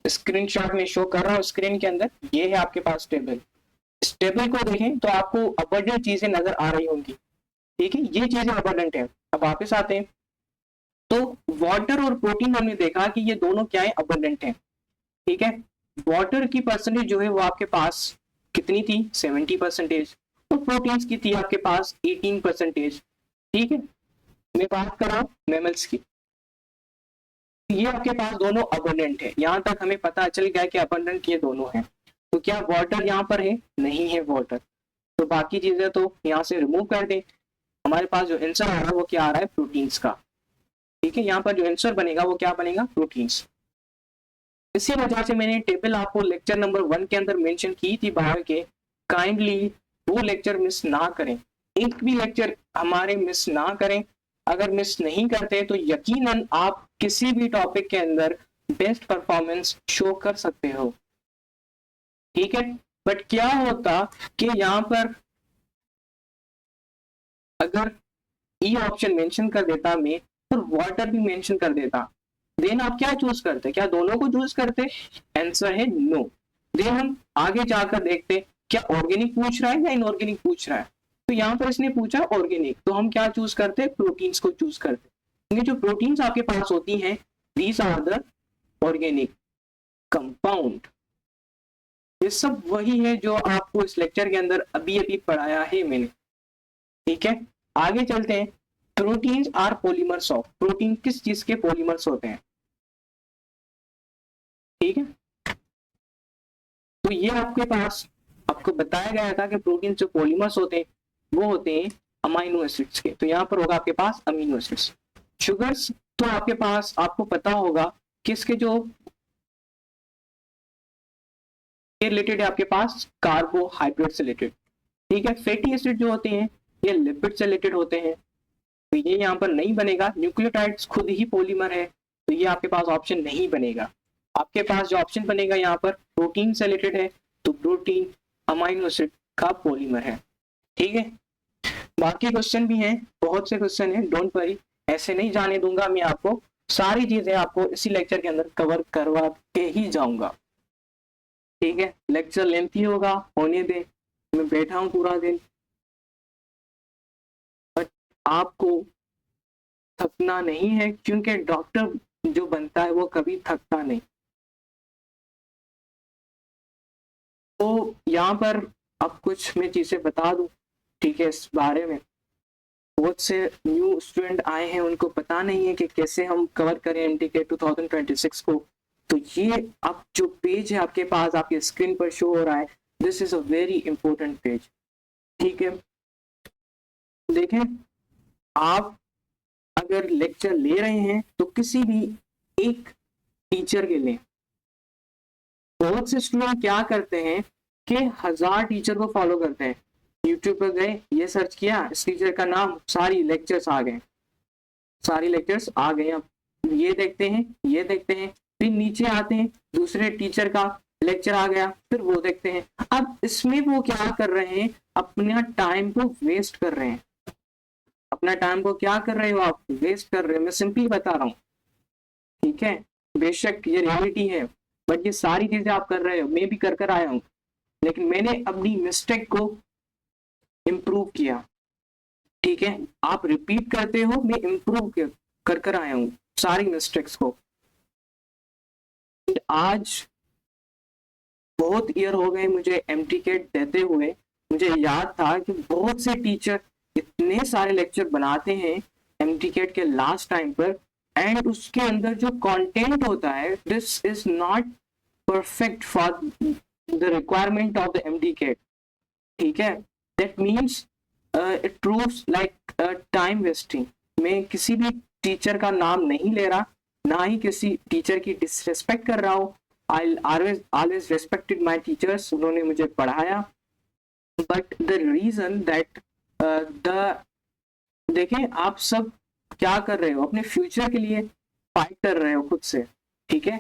स्क्रीनशॉट में शो कर रहा हूँ स्क्रीन के अंदर, ये है आपके पास टेबल। इस टेबल को देखें तो आपको अबंडेंट चीजें नजर आ रही होंगी। ठीक है, ये चीजें अबंडेंट है। अब वापस आते हैं, तो वाटर और प्रोटीन हमने देखा कि ये दोनों क्या है, अबंडेंट है। ठीक है, वाटर की परसेंटेज जो है वो आपके पास कितनी थी, 70%, और प्रोटीन्स की थी आपके पास 18%। ठीक है, मैं बात कर रहा हूँ मैमल्स की। ये आपके पास दोनों अबंडेंट है, यहाँ तक हमें पता चल गया कि अबंडेंट ये दोनों है। तो क्या वाटर यहाँ पर है? नहीं है वाटर, तो बाकी चीजें तो यहाँ से रिमूव कर दें। हमारे पास जो आंसर आ रहा है वो क्या आ रहा है, प्रोटीन्स का। ठीक है, यहाँ पर जो आंसर बनेगा वो क्या बनेगा, प्रोटीन्स। इसी वजह से मैंने टेबल आपको लेक्चर नंबर 1 के अंदर मेंशन की थी बाहर के, काइंडली वो लेक्चर मिस ना करें, एक भी लेक्चर हमारे मिस ना करें। अगर मिस नहीं करते तो यकीनन आप किसी भी टॉपिक के अंदर बेस्ट परफॉर्मेंस शो कर सकते हो। ठीक है, बट क्या होता कि यहाँ पर अगर ई ऑप्शन मेंशन कर देता मैं और वाटर भी मेंशन कर देता, देन आप क्या चूज करते? क्या दोनों को चूज करते? आंसर है नो। देन हम आगे जाकर देखते क्या ऑर्गेनिक पूछ रहा है या इनऑर्गेनिक पूछ रहा है। तो यहाँ पर इसने पूछा ऑर्गेनिक, तो हम क्या चूज करते? प्रोटीन्स को चूज करते, क्योंकि जो प्रोटीन्स आपके पास होती हैं these are the organic compound. ये सब वही है जो आपको इस लेक्चर के अंदर अभी अभी पढ़ाया है मैंने। ठीक है, आगे चलते हैं। Proteins are polymers of, protein किस चीज के पॉलीमर्स होते हैं? ठीक है, तो ये आपके पास आपको बताया गया था कि प्रोटीन जो पॉलीमर्स होते हैं वो होते हैं अमीनो एसिड्स के। तो यहाँ पर होगा आपके पास अमीनो एसिड्स। शुगर्स तो आपके पास आपको पता होगा किसके जो रिलेटेड है आपके पास कार्बोहाइड्रेट से रिलेटेड। ठीक है, फैटी एसिड जो होते हैं ये लिपिड से रिलेटेड होते हैं, तो ये यहाँ पर नहीं बनेगा। न्यूक्लियोटाइड्स खुद ही पॉलीमर है, तो ये आपके पास ऑप्शन नहीं बनेगा। आपके पास जो ऑप्शन बनेगा यहाँ पर प्रोटीन से रिलेटेड है, तो प्रोटीन अमीनो एसिड का पॉलीमर है। ठीक है, बाकी क्वेश्चन भी हैं, बहुत से क्वेश्चन हैं, डोंट वरी, ऐसे नहीं जाने दूंगा मैं आपको। सारी चीजें आपको इसी लेक्चर के अंदर कवर करवा के ही जाऊंगा। ठीक है, लेक्चर लेंथी होगा, होने दे, मैं बैठा हूं पूरा दिन, बट आपको थकना नहीं है, क्योंकि डॉक्टर जो बनता है वो कभी थकता नहीं। तो यहाँ पर अब कुछ मैं चीजें बता दूं, ठीक है, इस बारे में बहुत से न्यू स्टूडेंट आए हैं, उनको पता नहीं है कि कैसे हम कवर करें एमटीके 2026 को। तो ये अब जो पेज है आपके पास आपके स्क्रीन पर शो हो रहा है, this is a very important page. ठीक है, देखें, आप अगर लेक्चर ले रहे हैं तो किसी भी एक टीचर के लिए, बहुत से स्टूडेंट क्या करते हैं कि 1000 टीचर को फॉलो करते हैं। यूट्यूब पर गए, ये सर्च किया, इस टीचर का नाम, सारी लेक्चर्स आ गए, सारी लेक्चर्स आ गए। अब ये देखते हैं, ये देखते हैं, फिर नीचे आते हैं, दूसरे टीचर का लेक्चर आ गया, फिर वो देखते हैं। अब इसमें वो क्या कर रहे हैं, अपना टाइम को वेस्ट कर रहे हैं। अपना टाइम को क्या कर रहे हो आप, वेस्ट कर रहे हो। मैं सिंपली बता रहा हूँ, ठीक है, बेशक ये रियलिटी है, बट ये सारी चीजें आप कर रहे हो, मैं भी कर आया हूँ, लेकिन मैंने अपनी मिस्टेक को इम्प्रूव किया। ठीक है, आप रिपीट करते हो, मैं इम्प्रूव कर आया हूँ सारी मिस्टेक्स को। आज बहुत ईयर हो गए मुझे एमटीके देते हुए, मुझे याद था कि बहुत से टीचर इतने सारे लेक्चर बनाते हैं एमटीके के लास्ट टाइम पर, एंड उसके अंदर जो कंटेंट होता है, this is not perfect for the requirement of the MTK. ठीक है, that means it proves like time wasting. मैं किसी भी टीचर का नाम नहीं ले रहा, ना ही किसी टीचर की डिसरेस्पेक्ट कर रहा हूँ। I always respected my teachers, उन्होंने मुझे पढ़ाया, बट द रीजन दैट देखें, आप सब क्या कर रहे हो, अपने फ्यूचर के लिए फाइट कर रहे हो खुद से। ठीक है,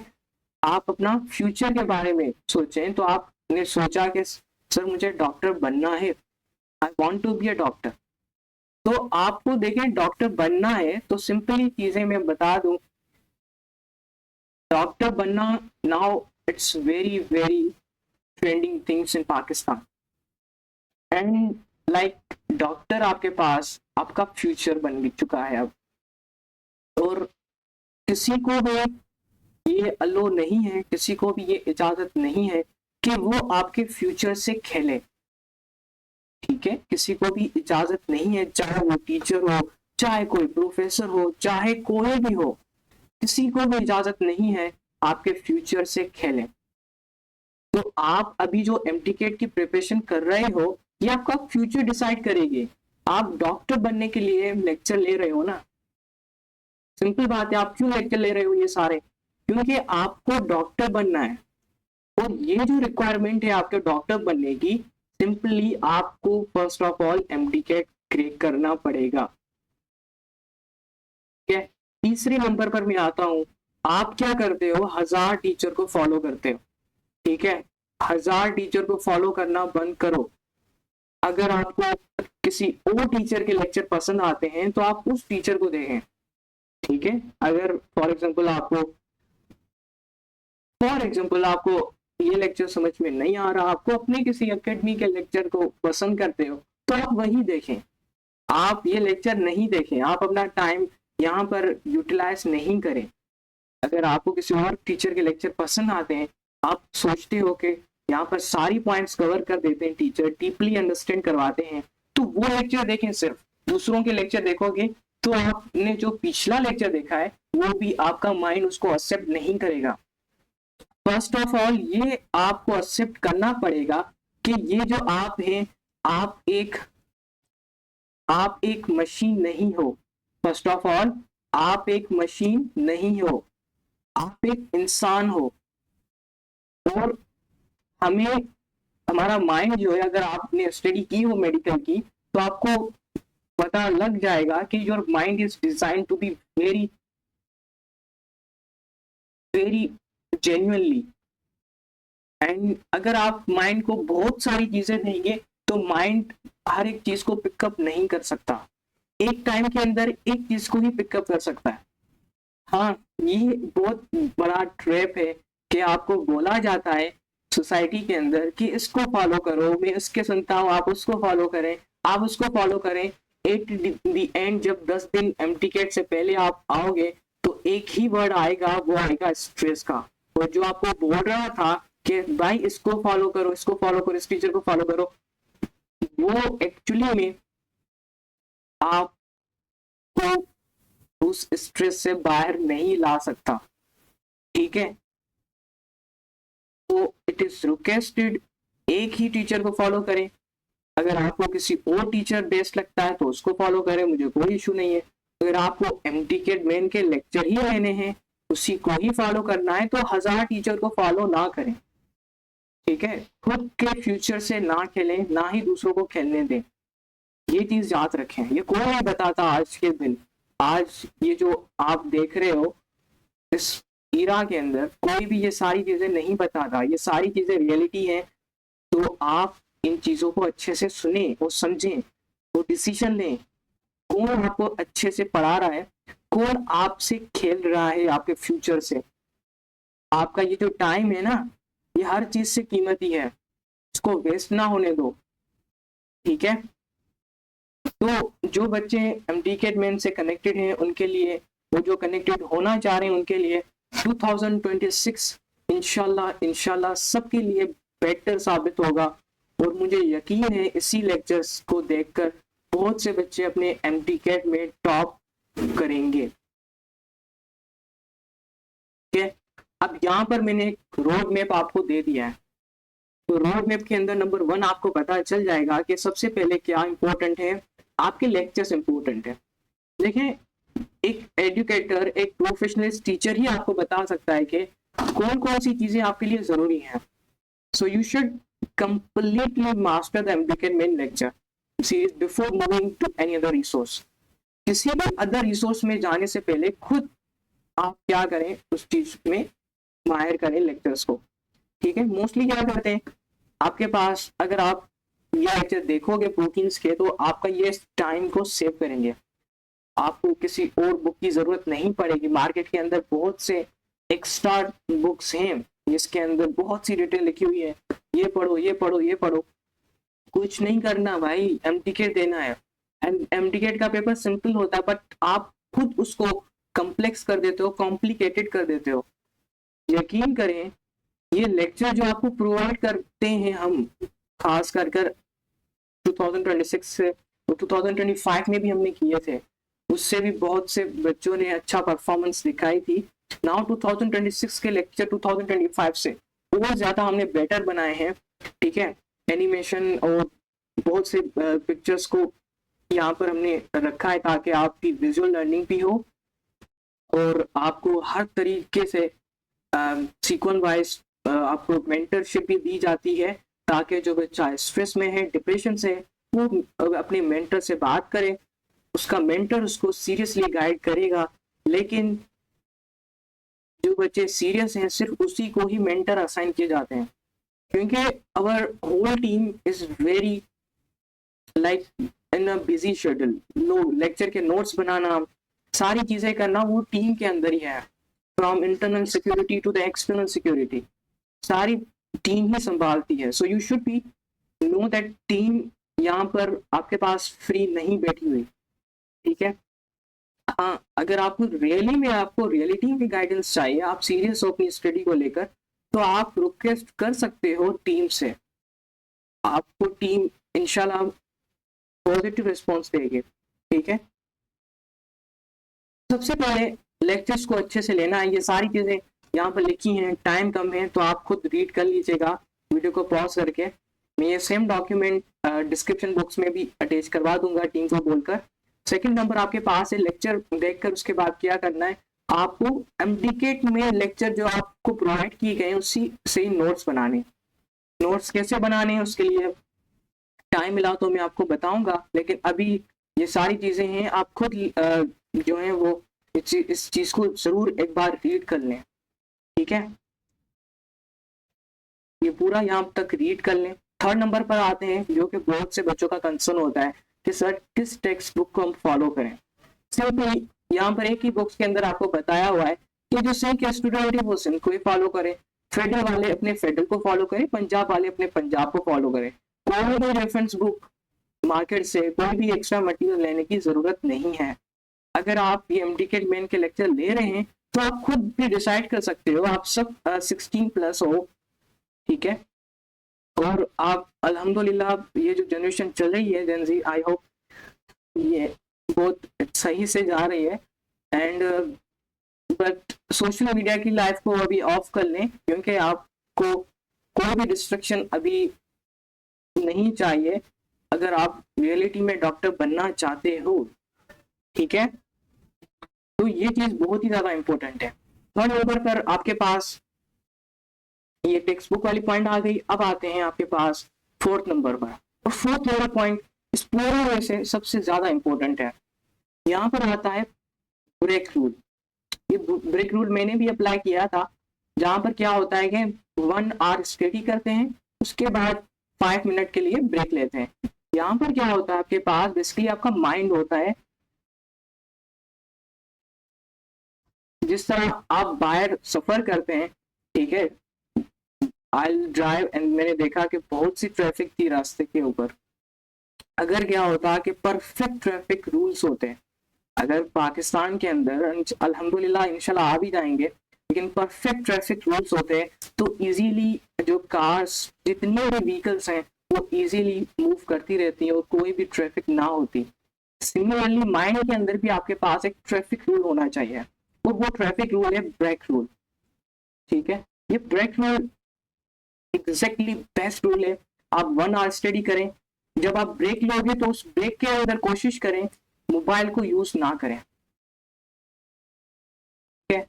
आप अपना फ्यूचर के बारे में सोचें। तो आपने सोचा कि सर मुझे डॉक्टर बनना है, I want to be a doctor, तो आपको देखें डॉक्टर बनना है तो सिंपली चीजें मैं बता दूं, डॉक्टर बनना now it's very very trending things in Pakistan, and like doctor आपके पास आपका फ्यूचर बन चुका है अब। और किसी को भी ये अलो नहीं है, किसी को भी ये इजाजत नहीं है कि वो आपके फ्यूचर से खेले। ठीक है, किसी को भी इजाजत नहीं है, चाहे वो टीचर हो, चाहे कोई प्रोफेसर हो, चाहे कोई भी हो, किसी को भी इजाजत नहीं है आपके फ्यूचर से खेलें। तो आप अभी जो एमटीकेट की प्रिपरेशन कर रहे हो, ये आपका फ्यूचर डिसाइड करेगी। आप डॉक्टर बनने के लिए लेक्चर ले रहे हो ना, सिंपल बात है। आप क्यों लेक्चर ले रहे हो ये सारे, क्योंकि आपको डॉक्टर बनना है, और ये जो रिक्वायरमेंट है आपके डॉक्टर बनने की, सिंपली आपको फर्स्ट ऑफ ऑल एमटीकेट क्रैक करना पड़ेगा। ठीक है, तीसरे नंबर पर मैं आता हूं, आप क्या करते हो, 1000 टीचर को फॉलो करते हो। ठीक है, 1000 टीचर को फॉलो करना बंद करो। अगर आपको किसी और टीचर के लेक्चर पसंद आते हैं तो आप उस टीचर को देखें। ठीक है, अगर फॉर एग्जांपल आपको ये लेक्चर समझ में नहीं आ रहा, आपको अपने किसी एकेडमी के लेक्चर को पसंद करते हो, तो आप वही देखें। आप ये लेक्चर नहीं देखें, आप अपना टाइम यहाँ पर यूटिलाइज नहीं करें। अगर आपको किसी और टीचर के लेक्चर पसंद आते हैं, आप सोचते हो कि यहाँ पर सारी पॉइंट्स कवर कर देते हैं टीचर, डीपली अंडरस्टैंड करवाते हैं। तो वो लेक्चर देखें, सिर्फ दूसरों के लेक्चर देखोगे तो आपने जो पिछला लेक्चर देखा है वो भी आपका माइंड उसको एक्सेप्ट नहीं करेगा। फर्स्ट ऑफ ऑल ये आपको एक्सेप्ट करना पड़ेगा कि ये जो आप हैं, आप एक मशीन नहीं हो। फर्स्ट ऑफ ऑल आप एक मशीन नहीं हो, आप एक इंसान हो। और हमें हमारा माइंड जो है, अगर आपने स्टडी की हो मेडिकल की, तो आपको पता लग जाएगा कि your mind is design to be very very genuinely. And अगर आप माइंड को बहुत सारी चीजें देंगे तो माइंड हर एक चीज को पिकअप नहीं कर सकता, एक टाइम के अंदर एक चीज को ही पिकअप कर सकता है। हाँ, ये बहुत बड़ा ट्रैप है कि आपको बोला जाता है सोसाइटी के अंदर कि इसको फॉलो करो, मैं इसके सुनता हूँ, आप उसको फॉलो करें, आप उसको फॉलो करें। एट द एंड जब 10 दिन एमटीकेट से पहले आप आओगे तो एक ही वर्ड आएगा, वो आएगा स्ट्रेस का। और जो आपको बोल रहा था कि भाई इसको फॉलो करो, इसको फॉलो करो, इस टीचर को फॉलो करो, वो एक्चुअली में आपको उस स्ट्रेस से बाहर नहीं ला सकता। ठीक है, तो इट इज रिक्वेस्टेड एक ही टीचर को फॉलो करें। अगर आपको किसी और टीचर बेस्ट लगता है तो उसको फॉलो करें, मुझे कोई इशू नहीं है। अगर आपको एमटीकेट मेन के लेक्चर ही लेने हैं, उसी को ही फॉलो करना है, तो 1000 टीचर को फॉलो ना करें। ठीक है, खुद के फ्यूचर से ना खेलें, ना ही दूसरों को खेलने दें, ये चीज याद रखें। ये कोई नहीं बताता आज के दिन, आज ये जो आप देख रहे हो इस ईरा के अंदर कोई भी ये सारी चीजें नहीं बताता, ये सारी चीजें रियलिटी है। तो आप इन चीजों को अच्छे से सुने और समझें और डिसीजन लें। कौन आपको अच्छे से पढ़ा रहा है, कौन आपसे खेल रहा है आपके फ्यूचर से। आपका ये जो टाइम है ना, ये हर चीज से कीमती है, इसको वेस्ट ना होने दो। ठीक है, तो जो बच्चे एमटीकेट मेन से कनेक्टेड हैं उनके लिए, वो जो कनेक्टेड होना चाह रहे हैं उनके लिए 2026 इंशाल्लाह सबके लिए बेटर साबित होगा। और मुझे यकीन है इसी लेक्चर्स को देखकर बहुत से बच्चे अपने एमटीकेट में टॉप करेंगे। ठीक है, अब यहाँ पर मैंने एक रोड मैप आपको दे दिया है। तो रोड मैप के अंदर नंबर 1 आपको पता चल जाएगा कि सबसे पहले क्या इंपॉर्टेंट है, आपके लेक्चर्स इंपॉर्टेंट है। देखें, एक एजुकेटर, एक प्रोफेशनलिस्ट टीचर ही आपको बता सकता है कि कौन कौन सी चीजें आपके लिए जरूरी हैं। सो you should completely master the MTKT main lecture series before moving to any other resource। किसी भी अदर रिसोर्स में जाने से पहले खुद आप क्या करें, उस चीज में माहिर करें लेक्चर्स को। ठीक है, मोस्टली क्या करते हैं, आपके पास अगर आप ये लेक्चर देखोगे प्रोटीन्स के, तो आपका ये टाइम को सेव करेंगे, आपको किसी और बुक की जरूरत नहीं पड़ेगी। मार्केट के अंदर बहुत से एक्स्ट्रा बुक्स हैं जिसके अंदर बहुत सी डिटेल लिखी हुई है, ये पढ़ो, ये पढ़ो, ये पढ़ो। कुछ नहीं करना भाई, एमटीकेट देना है। एंड एमटीकेट का पेपर सिंपल होता है, बट आप खुद उसको कॉम्प्लेक्स कर देते हो, कॉम्प्लिकेटेड कर देते हो। यकीन करें, ये लेक्चर जो आपको प्रोवाइड करते हैं हम, खास कर 2026 से, तो 2025 में भी हमने किए थे, उससे भी बहुत से बच्चों ने अच्छा परफॉर्मेंस दिखाई थी। नाउ 2026 के लेक्चर 2025 से बहुत ज्यादा हमने बेटर बनाए हैं। ठीक है, एनिमेशन और बहुत से पिक्चर्स को यहाँ पर हमने रखा है ताकि आपकी विजुअल लर्निंग भी हो और आपको हर तरीके से सीक्वेंस वाइज आपको मेंटरशिप भी दी जाती है, ताकि जो बच्चा स्ट्रेस में है, डिप्रेशन से है, वो अपने मेंटर से बात करे, उसका मेंटर उसको सीरियसली गाइड करेगा। लेकिन जो बच्चे सीरियस हैं सिर्फ उसी को ही मेंटर असाइन किए जाते हैं, क्योंकि our whole team is very like in a busy schedule. Lecture के नोट्स बनाना, सारी चीजें करना वो टीम के अंदर ही है। From internal security to the external security सारी टीम ही संभालती है। So you should be know that team यहाँ पर आपके पास फ्री नहीं बैठी हुई। ठीक है, हाँ, अगर आपको रियलिटी में गाइडेंस चाहिए, आप सीरियस हो अपनी स्टडी को लेकर, तो आप रिक्वेस्ट कर सकते हो टीम से, आपको टीम इंशाल्लाह पॉजिटिव रिस्पॉन्स देगी। ठीक है, सबसे पहले लेक्चर्स को अच्छे से लेना है, ये सारी चीजें यहाँ पर लिखी हैं, टाइम कम है तो आप खुद रीड कर लीजिएगा वीडियो को पॉज करके। मैं ये सेम डॉक्यूमेंट डिस्क्रिप्शन बॉक्स में भी अटैच करवा दूंगा टीम को बोलकर। सेकंड नंबर आपके पास है लेक्चर देखकर उसके बाद क्या करना है, आपको एमडीकेट में लेक्चर जो आपको प्रोवाइड किए गए उसी से ही नोट्स बनाने। नोट्स कैसे बनाने हैं उसके लिए टाइम मिला तो मैं आपको बताऊंगा, लेकिन अभी ये सारी चीजें हैं, आप खुद जो है वो इस चीज को जरूर एक बार रीड कर लें। ठीक है, ये पूरा यहाँ तक रीड कर लें। थर्ड नंबर पर आते हैं जो कि बहुत से बच्चों का कंसर्न होता है कि सर किस टेक्स्ट बुक को हम फॉलो करें। सिंपली यहाँ पर एक ही बुक्स के अंदर आपको बताया हुआ है कि जो सिंह स्टूडेंट है वो सिंह को ही फॉलो करें, फेडरल वाले अपने फेडरल को फॉलो करें, पंजाब वाले अपने पंजाब को फॉलो करें। कोई भी रेफरेंस बुक मार्केट से कोई भी एक्स्ट्रा मटेरियल लेने की जरूरत नहीं है। अगर आप ये एमडीकेट मेन के लेक्चर ले रहे हैं तो आप खुद भी डिसाइड कर सकते हो, आप सब 16+ हो। ठीक है, और आप अल्हम्दुलिल्लाह ये जो जनरेशन चल रही है जेन ज़ी, आई होप ये बहुत सही से जा रही है। एंड बट सोशल मीडिया की लाइफ को अभी ऑफ कर लें, क्योंकि आपको कोई भी डिस्ट्रक्शन अभी नहीं चाहिए अगर आप रियलिटी में डॉक्टर बनना चाहते हो। ठीक है, तो ये चीज बहुत ही ज्यादा इंपॉर्टेंट है। थर्ड नंबर पर आपके पास ये टेक्स्ट बुक वाली पॉइंट आ गई। अब आते हैं आपके पास फोर्थ नंबर पर, और फोर्थ नंबर पॉइंट इस पूरे में से सबसे ज्यादा इंपॉर्टेंट है। यहाँ पर आता है ब्रेक रूल। ये ब्रेक रूल मैंने भी अप्लाई किया था, जहां पर क्या होता है कि 1 आवर स्टडी करते हैं, उसके बाद 5 मिनट के लिए ब्रेक लेते हैं। यहाँ पर क्या होता है, आपके पास बेसिकली आपका माइंड होता है, जिस तरह आप बाहर सफर करते हैं। ठीक है, आई ड्राइव एंड मैंने देखा कि बहुत सी ट्रैफिक थी रास्ते के ऊपर। अगर क्या होता कि परफेक्ट ट्रैफिक रूल्स होते हैं, अगर पाकिस्तान के अंदर अल्हम्दुलिल्लाह इंशाल्लाह आ भी जाएंगे, लेकिन परफेक्ट ट्रैफिक रूल्स होते हैं तो इजीली जो कार्स जितने भी व्हीकल्स हैं वो इजीली मूव करती रहती हैं और कोई भी ट्रैफिक ना होती। सिमिलरली माइंड के अंदर भी आपके पास एक ट्रैफिक रूल होना चाहिए, और वो ट्रैफिक रूल है ब्रेक रूल। ठीक है, ये break rule exactly best rule है। आप 1 आवर स्टडी करें, जब आप ब्रेक लोगे तो उस ब्रेक के अंदर कोशिश करें मोबाइल को यूज ना करें। ठीक है,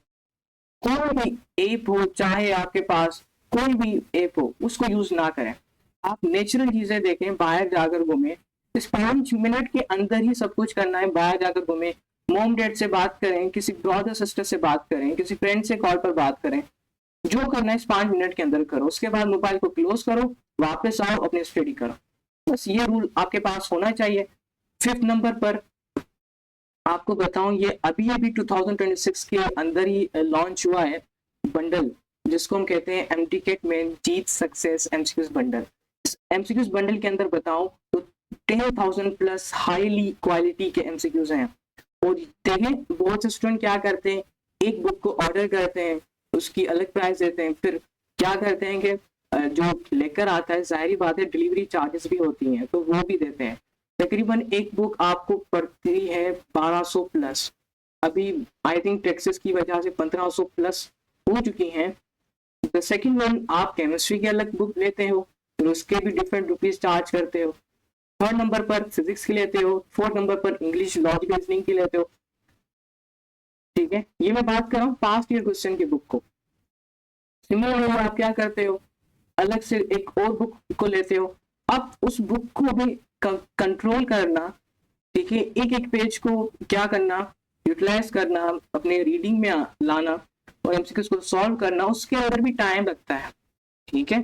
कोई भी ऐप हो, चाहे आपके पास कोई भी ऐप हो, उसको यूज ना करें। आप नेचुरल चीजें देखें, बाहर जाकर घूमें। इस 5 मिनट के अंदर ही सब कुछ करना है। बाहर जाकर घूमें, मॉम डैड से बात करें, किसी ब्रदर सिस्टर से बात करें, किसी फ्रेंड से कॉल पर बात करें। जो करना है इस 5 मिनट के अंदर करो, उसके बाद मोबाइल को क्लोज करो, वापस आओ, अपनी स्टडी करो। बस ये रूल आपके पास होना चाहिए। 5th नंबर पर आपको बताऊं, ये अभी 2026 के अंदर ही लॉन्च हुआ है बंडल, जिसको हम कहते हैं एमडीकेट में जीत सक्सेस एमसीक्यूज बंडल। इस एमसीक्यूज बंडल के अंदर बताऊं तो 10,000+ हाईली क्वालिटी के एमसीक्यूज हैं। और देखें बहुत से स्टूडेंट क्या करते हैं, एक बुक को ऑर्डर करते हैं, उसकी अलग प्राइस देते हैं, फिर क्या करते हैं कि जो लेकर आता है, जाहिर बात है डिलीवरी चार्जेस भी होती हैं तो वो भी देते हैं। तकरीबन एक बुक आपको पड़ती है 1200+, अभी आई थिंक टैक्सेस की वजह से 1500+ हो चुकी हैं। द सेकंड वन, आप केमिस्ट्री की अलग बुक लेते हो, फिर उसके भी डिफरेंट रुपीज चार्ज करते हो। थर्ड नंबर पर फिजिक्स की लेते हो, फोर्थ नंबर पर इंग्लिश लॉजिक रीजनिंग की लेते हो। ठीक है, ये मैं बात कर रहा हूँ पास्ट ईयर क्वेश्चन की बुक को। सिमिलरली आप क्या करते हो, अलग से एक और बुक को लेते हो। अब उस बुक को भी कंट्रोल करना, देखिए एक एक पेज को क्या करना, यूटिलाइज करना, अपने रीडिंग में लाना और एमसीक्यूज को सॉल्व करना, उसके अंदर भी टाइम लगता है। ठीक है,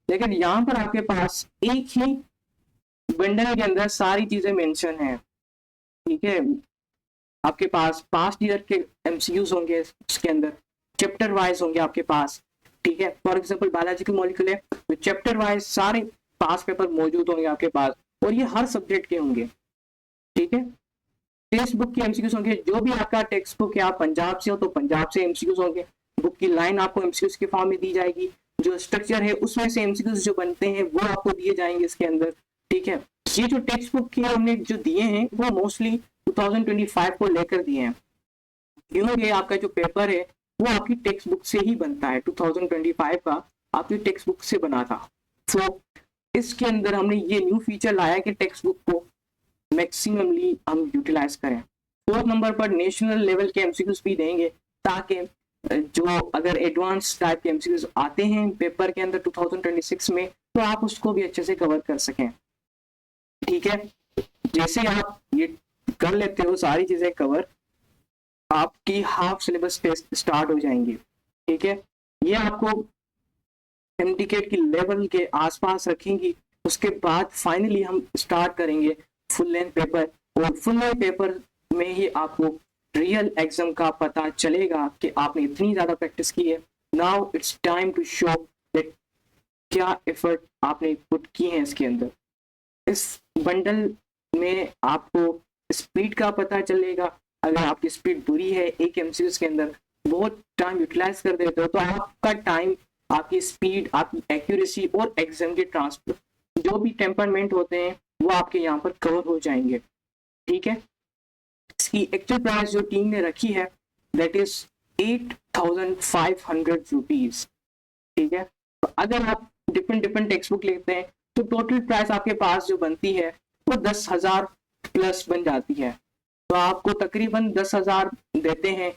लेकिन यहाँ पर आपके पास एक ही बंडल के अंदर सारी चीजें मेंशन है। ठीक है, आपके पास पास्ट ईयर के एमसीक्यूज होंगे, उसके अंदर चैप्टर वाइज होंगे आपके पास। ठीक है, फॉर एग्जांपल बायोलॉजिकल मॉलिक्यूल है तो चैप्टर वाइज सारे पास पेपर मौजूद होंगे आपके पास, और ये हर सब्जेक्ट के होंगे। ठीक है, टेक्स्ट बुक के एमसीक्यूज होंगे, जो भी आपका टेक्स्ट बुक है, आप पंजाब से हो तो पंजाब से एमसीक्यूज होंगे, बुक की लाइन आपको एमसीक्यूज के फॉर्म में दी जाएगी। जो स्ट्रक्चर है उसमें से एमसीक्यूज जो बनते हैं वो आपको दिए जाएंगे इसके अंदर। ठीक है, ये जो टेक्स्ट बुक के हमने जो दिए हैं वो मोस्टली 2025 को लेकर दिए हैं, क्योंकि आपका जो पेपर है वो आपकी टेक्स्ट बुक से ही बनता है। 2025 का आपकी टेक्स्ट बुक से बना था। तो इसके अंदर हमने ये न्यू फीचर लाया कि टेक्स्ट बुक को मैक्सिममली हम यूटिलाइज करें। 4th नंबर पर नेशनल लेवल के एमसीक्यूज भी देंगे, ताकि जो अगर एडवांस टाइप के एमसीक्यूज आते हैं पेपर के अंदर 2026 में, तो आप उसको भी अच्छे से कवर कर सकें। ठीक है, जैसे आप ये कर लेते हो सारी चीजें कवर, आपकी हाफ सिलेबस टेस्ट स्टार्ट हो जाएंगी। ठीक है, ये आपको एमटीकेट की लेवल के आसपास रखेंगी। उसके बाद फाइनली हम स्टार्ट करेंगे फुल लेंथ पेपर, और फुल लेंथ पेपर में ही आपको रियल एग्जाम का पता चलेगा कि आपने इतनी ज्यादा प्रैक्टिस की है। Now it's time to show that क्या एफर्ट आपने पुट की है इसके अंदर। इस बंडल में आपको स्पीड का पता चलेगा। अगर आपकी स्पीड बुरी है, एक एमसीक्यूज के अंदर बहुत टाइम यूटिलाइज कर देते हो, तो आपका टाइम, आपकी स्पीड, आपकी एक्यूरेसी और एग्जाम के ट्रांसफर जो भी टेम्परमेंट होते हैं वो आपके यहाँ पर कवर हो जाएंगे। ठीक है, इसकी एक्चुअल प्राइस जो टीम ने रखी है दैट इज 8,500 रुपीज। ठीक है, तो अगर आप डिफरेंट टेक्स्ट बुक लेते हैं तो टोटल प्राइस आपके पास जो बनती है वो 10,000 प्लस बन जाती है। तो आपको तकरीबन 10,000 देते हैं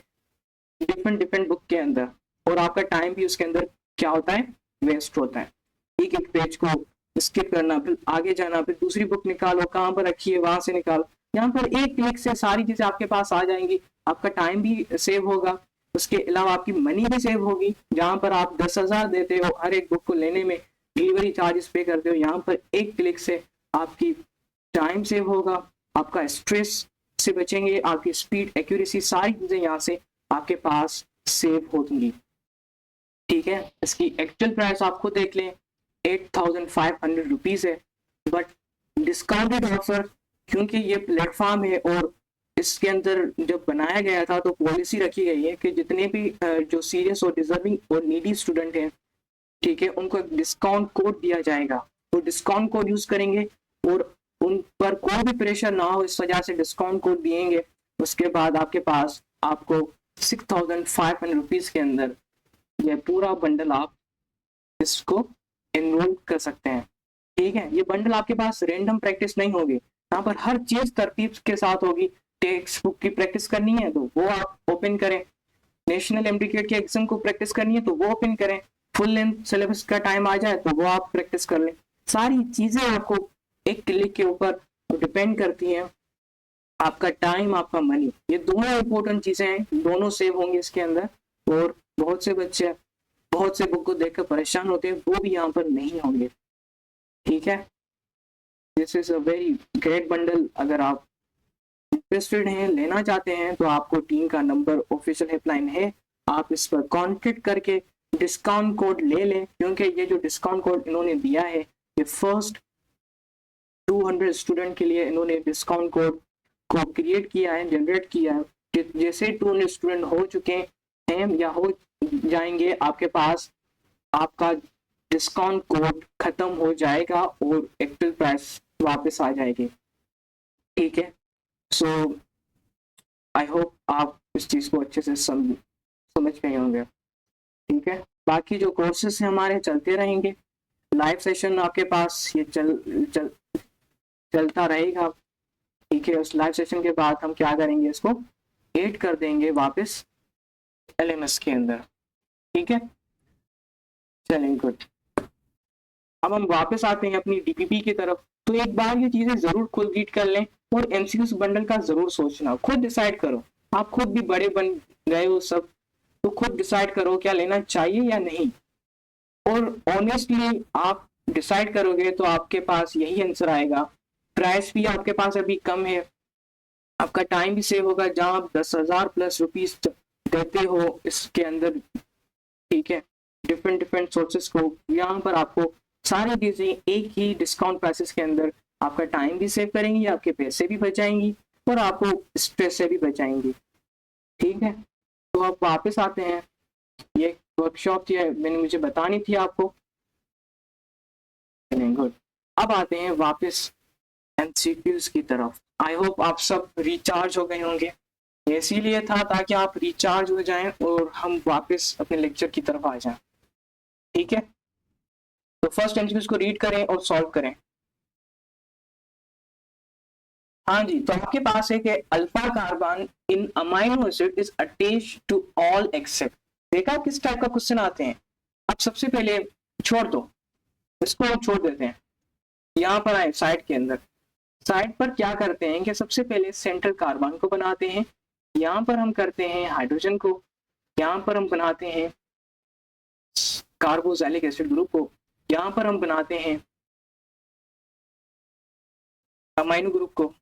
डिफरेंट बुक के अंदर, और आपका टाइम भी उसके अंदर क्या होता है, वेस्ट होता है। एक एक पेज को स्किप करना, फिर आगे जाना, फिर दूसरी बुक निकालो, कहाँ पर रखी है वहां से निकालो। यहाँ पर एक क्लिक से सारी चीजें आपके पास आ जाएंगी, आपका टाइम भी सेव होगा, उसके अलावा आपकी मनी भी सेव होगी। जहाँ पर आप 10,000 देते हो हर एक बुक को लेने में, डिलीवरी चार्जेस पे करते हो, यहाँ पर एक क्लिक से आपकी टाइम सेव होगा, आपका स्ट्रेस से बचेंगे, आपकी स्पीड, एक्यूरेसी, सारी चीजें यहाँ से आपके पास सेव होंगी। ठीक है, इसकी एक्चुअल प्राइस आपको देख लें 8,500 रुपीज है, बट डिस्काउंटेड ऑफर, क्योंकि ये प्लेटफॉर्म है और इसके अंदर जब बनाया गया था तो पॉलिसी रखी गई है कि जितने भी जो सीरियस और डिजर्विंग और नीडी स्टूडेंट हैं, ठीक है, उनको एक डिस्काउंट कोड दिया जाएगा। तो डिस्काउंट कोड यूज करेंगे और उन पर कोई भी प्रेशर ना हो, इस वजह से डिस्काउंट कोड दिएंगे। उसके बाद आपके पास आपको 6,500 रुपीज के अंदर यह पूरा बंडल आप इसको एनरोल कर सकते हैं। ठीक है, ये बंडल आपके पास रैंडम प्रैक्टिस नहीं होगी, यहाँ पर हर चीज तरतीब के साथ होगी। टेक्स्ट बुक की प्रैक्टिस करनी है तो वो आप ओपन करें, नेशनल एमटीकेट के एग्जाम को प्रैक्टिस करनी है तो वो ओपन करें, फुल लेंथ सिलेबस का टाइम आ जाए तो वो आप प्रैक्टिस कर लें। सारी चीजें आपको एक क्लिक के ऊपर डिपेंड करती हैं। आपका टाइम, आपका मनी, ये दोनों इंपॉर्टेंट चीजें हैं, दोनों सेव होंगे इसके अंदर। और बहुत से बच्चे बहुत से बुक को देखकर परेशान होते हैं, वो भी यहाँ पर नहीं होंगे। ठीक है, this is a very great bundle. अगर आप इंटरेस्टेड हैं, लेना चाहते हैं, तो आपको टीम का नंबर ऑफिशियल हेल्पलाइन है, आप इस पर कॉन्टेक्ट करके डिस्काउंट कोड ले लें, क्योंकि ये जो डिस्काउंट कोड इन्होंने दिया है ये फर्स्ट 200 स्टूडेंट के लिए इन्होंने डिस्काउंट कोड को क्रिएट किया है, जनरेट किया है। जैसे 200 स्टूडेंट हो चुके हैं या हो जाएंगे, आपके पास आपका डिस्काउंट कोड खत्म हो जाएगा और एक्चुअल प्राइस वापस आ जाएगी। ठीक है, सो आई होप आप इस चीज को अच्छे से समझ गए होंगे। ठीक है, बाकी जो कोर्सेस हैं हमारे चलते रहेंगे, लाइव सेशन आपके पास ये चलता रहेगा। ठीक है, उस लाइव सेशन के बाद हम क्या करेंगे, इसको ऐड कर देंगे वापस LMS के अंदर। ठीक है, चलेंगे, गुड। अब हम वापस आते हैं अपनी DPP की तरफ। तो एक बार ये चीजें जरूर खुद रीड कर लें और MCQs बंडल का जरूर सोचना, खुद डिसाइड करो। आप खुद भी बड़े बन गए हो सब, तो खुद डिसाइड करो क्या लेना चाहिए या नहीं। और ऑनेस्टली आप डिसाइड करोगे तो आपके पास यही आंसर आएगा। प्राइस भी आपके पास अभी कम है, आपका टाइम भी सेव होगा, जहां आप 10,000 प्लस रुपीज देते हो इसके अंदर। ठीक है, डिफरेंट सोर्सेस को, यहाँ पर आपको सारी चीजें एक ही डिस्काउंट प्राइसेस के अंदर आपका टाइम भी सेव करेंगी, आपके पैसे भी बचाएंगी और आपको स्ट्रेस से भी बचाएंगी। ठीक है, तो अब वापस आते हैं, ये वर्कशॉप थी, मैंने मुझे बतानी थी आपको। गुड। अब आते हैं वापस एमसीक्यूज की तरफ। आई होप आप सब रिचार्ज हो गए होंगे, इसीलिए था ताकि आप रिचार्ज हो जाएं और हम वापस अपने लेक्चर की तरफ आ जाएं। ठीक है, तो फर्स्ट एमसीक्यूज को रीड करें और सॉल्व करें। हाँ जी, तो आपके पास है कि alpha carbon in amino acid is attached to all except. देखा किस टाइप का क्वेश्चन आते हैं। अब सबसे पहले छोड़ दो, इसको हम छोड़ देते हैं। यहाँ पर आए साइड के अंदर, साइड पर क्या करते हैं कि सबसे पहले सेंट्रल कार्बन को बनाते हैं, यहाँ पर हम करते हैं हाइड्रोजन को, यहाँ पर हम बनाते हैं कार्बोक्सिलिक एसिड ग्रुप को, यहाँ पर हम बनाते हैं अमाइनो ग्रुप को,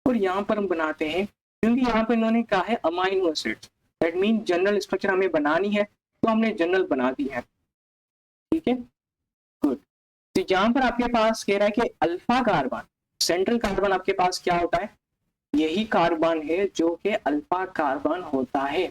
और यहाँ पर हम बनाते हैं, क्योंकि यहाँ पर इन्होंने कहा है amino acid, that mean general structure हमें बनानी है, तो हमने जनरल बना दी है। ठीक है, गुड। तो यहाँ पर आपके पास कह रहा है कि अल्फा कार्बन, सेंट्रल कार्बन आपके पास क्या होता है, यही कार्बन है जो कि अल्फा कार्बन होता है।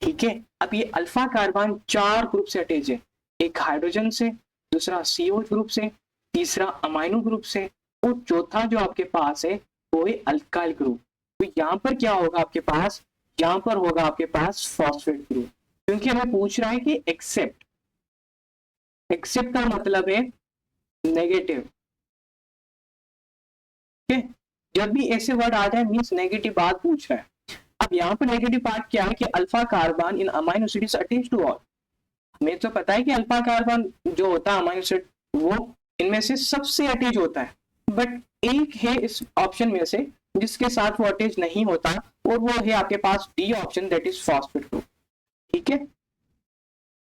ठीक है, अब ये अल्फा कार्बन 4 ग्रुप से अटैच है, एक हाइड्रोजन से, दूसरा COH ग्रुप से, तीसरा अमाइनो ग्रुप से, और चौथा जो आपके पास है वो है अल्काइल ग्रुप। तो यहाँ पर क्या होगा आपके पास, यहाँ पर होगा आपके पास फॉस्फेट ग्रुप, क्योंकि हमें पूछ रहा है कि एक्सेप्ट, एक्सेप्ट का मतलब है नेगेटिव। ठीक है, जब भी ऐसे वर्ड आ जाए मींस नेगेटिव बात पूछ रहा है। अब यहाँ पर नेगेटिव पार्ट क्या है कि alpha carbon in amino acid is attached to all. हमें तो पता है कि अल्फा कार्बन जो होता है अमाइनो एसिड वो इनमें से सबसे अटैच होता है, बट एक है इस ऑप्शन में से जिसके साथ वो अटैच नहीं होता, और वो है आपके पास D option, that is phosphate group. ठीक है,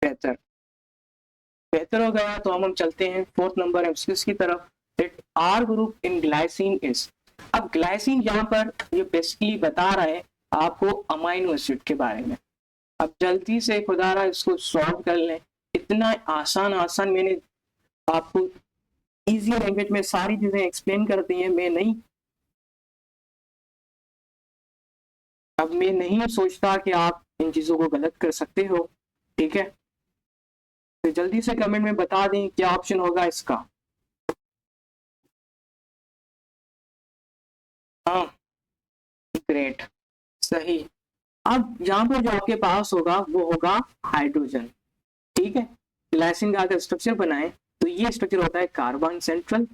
बेहतर बेहतर हो गया। तो हम चलते हैं 4th नंबर एमसीक्यूज की तरफ। That R group in glycine is. अब ग्लाइसिन यहाँ पर ये बेसिकली बता रहा है आपको अमाइनो एसिड के बारे में। अब जल्दी से खुदारा इसको सॉल्व कर लें, इतना आसान आसान मैंने आपको इजी लैंग्वेज में सारी चीजें एक्सप्लेन कर दी हैं। अब मैं नहीं सोचता कि आप इन चीजों को गलत कर सकते हो। ठीक है, तो जल्दी से कमेंट में बता दें क्या ऑप्शन होगा इसका। हाँ, ग्रेट, सही। अब यहाँ पर जो आपके पास होगा वो होगा हाइड्रोजन। ठीक है, ग्लाइसिन का अगर स्ट्रक्चर बनाए तो ये स्ट्रक्चर होता है कार्बन सेंट्रल।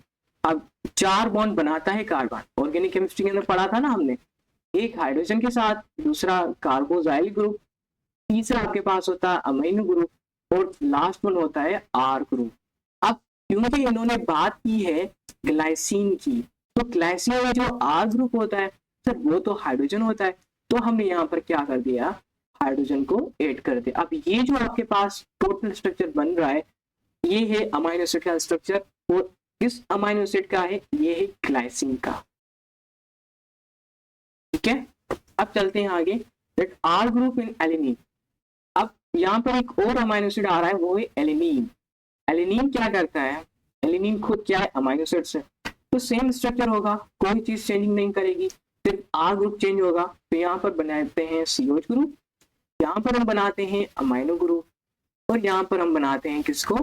अब 4 बॉन्ड बनाता है कार्बन, ऑर्गेनिक केमिस्ट्री के अंदर पढ़ा था ना हमने, एक हाइड्रोजन के साथ, दूसरा कार्बोक्सिलिक ग्रुप, तीसरा आपके पास होता है अमीनो ग्रुप, और लास्ट वन होता है आर ग्रुप। अब क्योंकि इन्होंने बात की है ग्लाइसिन की, तो ग्लाइसिन में जो आर ग्रुप होता है सर वो तो हाइड्रोजन होता है, तो हमने यहाँ पर क्या कर दिया, हाइड्रोजन को ऐड कर दिया। अब ये जो आपके पास टोटल स्ट्रक्चर बन रहा है ये है अमीनो एसिड का स्ट्रक्चर, और किस अमीनो एसिड का है, ये है ग्लाइसिन का। ठीक है, अब चलते हैं आगे। That R group in alanine. अब यहाँ पर एक और अमीनो एसिड आ रहा है वो है एलिनिन। एलिनिन क्या करता है, एलिनिन खुद क्या है, अमीनो एसिड से, तो सेम स्ट्रक्चर होगा, कोई चीज चेंजिंग नहीं करेगी, सिर्फ आर ग्रुप चेंज होगा। तो यहाँ पर बनाते हैं COH ग्रुप, यहाँ पर हम बनाते हैं अमीनो ग्रुप, और यहाँ पर हम बनाते हैं किसको,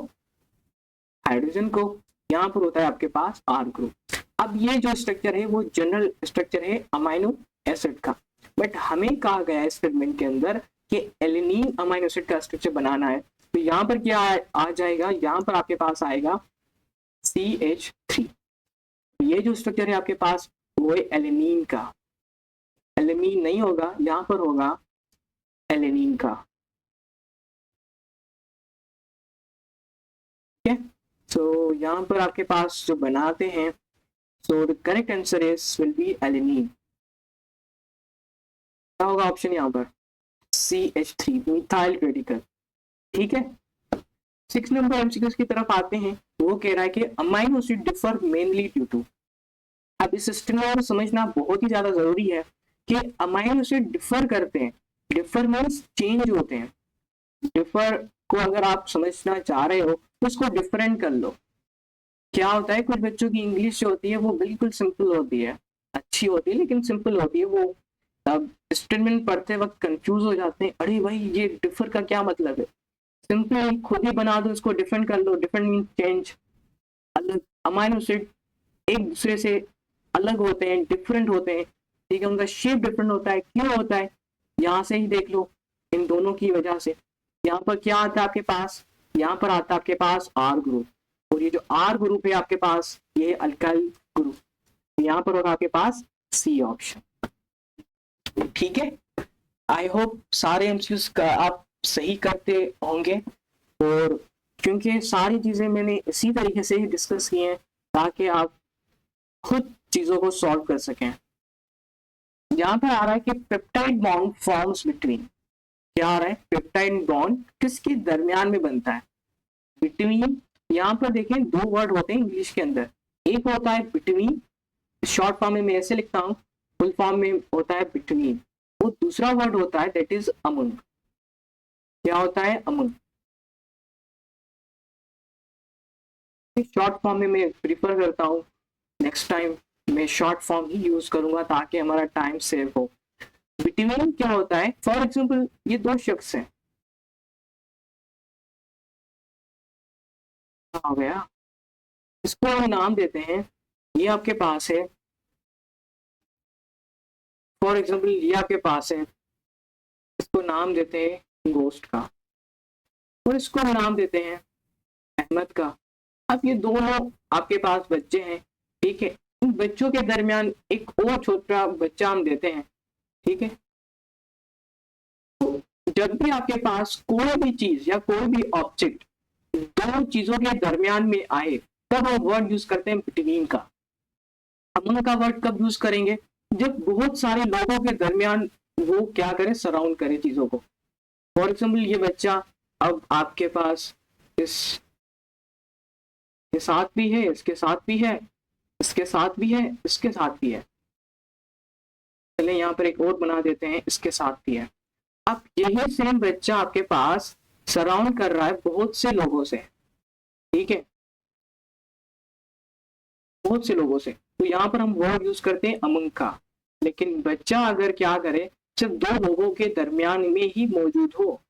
हाइड्रोजन को। यहाँ पर होता है आपके पास आर ग्रुप। अब ये जो स्ट्रक्चर है वो जनरल स्ट्रक्चर है अमीनो एसिड का, बट हमें कहा गया है एक्सपेरिमेंट के अंदर कि एलिनिन अमीनो एसिड का स्ट्रक्चर बनाना है। तो यहाँ पर क्या आ जाएगा, यहाँ पर आपके पास आएगा CH3। ये जो स्ट्रक्चर है आपके पास वो है एलिनिन का, एलिनिन नहीं होगा, यहाँ पर होगा एलिनिन का। ठीक है, तो यहाँ पर आपके पास जो बनाते हैं, so the correct answer is will be alanine. क्या होगा ऑप्शन यहाँ पर, CH3, मिथाइल रेडिकल। ठीक है, 6 नंबर एमसीक्यूज की तरफ आते हैं। वो कह रहा है कि amino acid differ mainly due to. अब इस सिस्टम को समझना बहुत ही ज्यादा जरूरी है कि अमीनो एसिड डिफर करते हैं, डिफर मीन्स चेंज होते हैं। डिफर को अगर आप समझना चाह रहे हो तो उसको डिफरेंट कर लो। क्या होता है, कुछ बच्चों की इंग्लिश जो होती है वो बिल्कुल सिंपल होती है, अच्छी होती है लेकिन सिंपल होती है, वो अब स्टेटमेंट पढ़ते वक्त कंफ्यूज हो जाते हैं, अरे भाई ये डिफर का क्या मतलब है, सिंपली खुद ही बना दो, इसको डिफरेंट कर लो। डिफरेंट मीन चेंज, अलग। अमाइनो एसिड एक दूसरे से अलग होते हैं, डिफरेंट होते हैं, ठीक है, उनका शेप डिफरेंट होता है। क्यों होता है, यहाँ से ही देख लो, इन दोनों की वजह से। यहाँ पर क्या आता है आपके पास, यहाँ पर आता है आपके पास आर ग्रुप, और ये जो आर ग्रुप है आपके पास, ये अल्काइल ग्रुप, यहाँ पर होगा आपके पास सी ऑप्शन। ठीक है, आई होप सारे एमसीक्यूज का आप सही करते होंगे, और क्योंकि सारी चीजें मैंने इसी तरीके से ही डिस्कस की हैं ताकि आप खुद चीजों को सॉल्व कर सकें। यहाँ पर आ रहा है कि पेप्टाइड बॉन्ड फॉर्म्स बिटवीन, क्या आ रहा है, पेप्टाइड बॉन्ड किसके दरमियान में बनता है, बिटवीन। यहाँ पर देखें दो वर्ड होते हैं इंग्लिश के अंदर, एक होता है बिटवीन, शॉर्ट फॉर्म में मैं ऐसे लिखता हूँ, फुल फॉर्म में होता है बिटवीन, और दूसरा वर्ड होता है दैट इज अमंग। क्या होता है, अमंग। शॉर्ट फॉर्म में मैं प्रिफर करता हूँ, नेक्स्ट टाइम मैं शॉर्ट फॉर्म ही यूज करूंगा ताकि हमारा टाइम सेव हो। बिटवीन क्या होता है, फॉर एग्जाम्पल ये दो शख्स हैं, हो गया, इसको हम नाम देते हैं, ये आपके पास है, फॉर एग्जाम्पल ये आपके पास है, इसको नाम देते हैं गोस्ट का, और इसको हम नाम देते हैं अहमद का। अब ये दोनों आपके पास बच्चे हैं, ठीक है, इन बच्चों के दरमियान एक और छोटा बच्चा हम देते हैं, ठीक है। तो जब भी आपके पास कोई भी चीज या कोई भी ऑब्जेक्ट दो चीजों के दरमियान में आए, तब हम वर्ड यूज करते हैं बिटवीन का। अमंग का वर्ड कब यूज करेंगे, जब बहुत सारे लोगों के दरमियान वो क्या करे, सराउंड करे चीजों को। फॉर एग्जाम्पल ये बच्चा अब आपके पास इस के साथ भी है, इसके साथ भी है, इसके साथ भी है, इसके साथ भी है, चले यहाँ पर एक और बना देते हैं, इसके साथ भी है। अब यही सेम बच्चा आपके पास सराउंड कर रहा है बहुत से लोगों से, ठीक है, बहुत से लोगों से, तो यहाँ पर हम वर्ड यूज करते हैं अमंग का। लेकिन बच्चा अगर क्या करे, सिर्फ दो लोगों के दरमियान में ही मौजूद हो,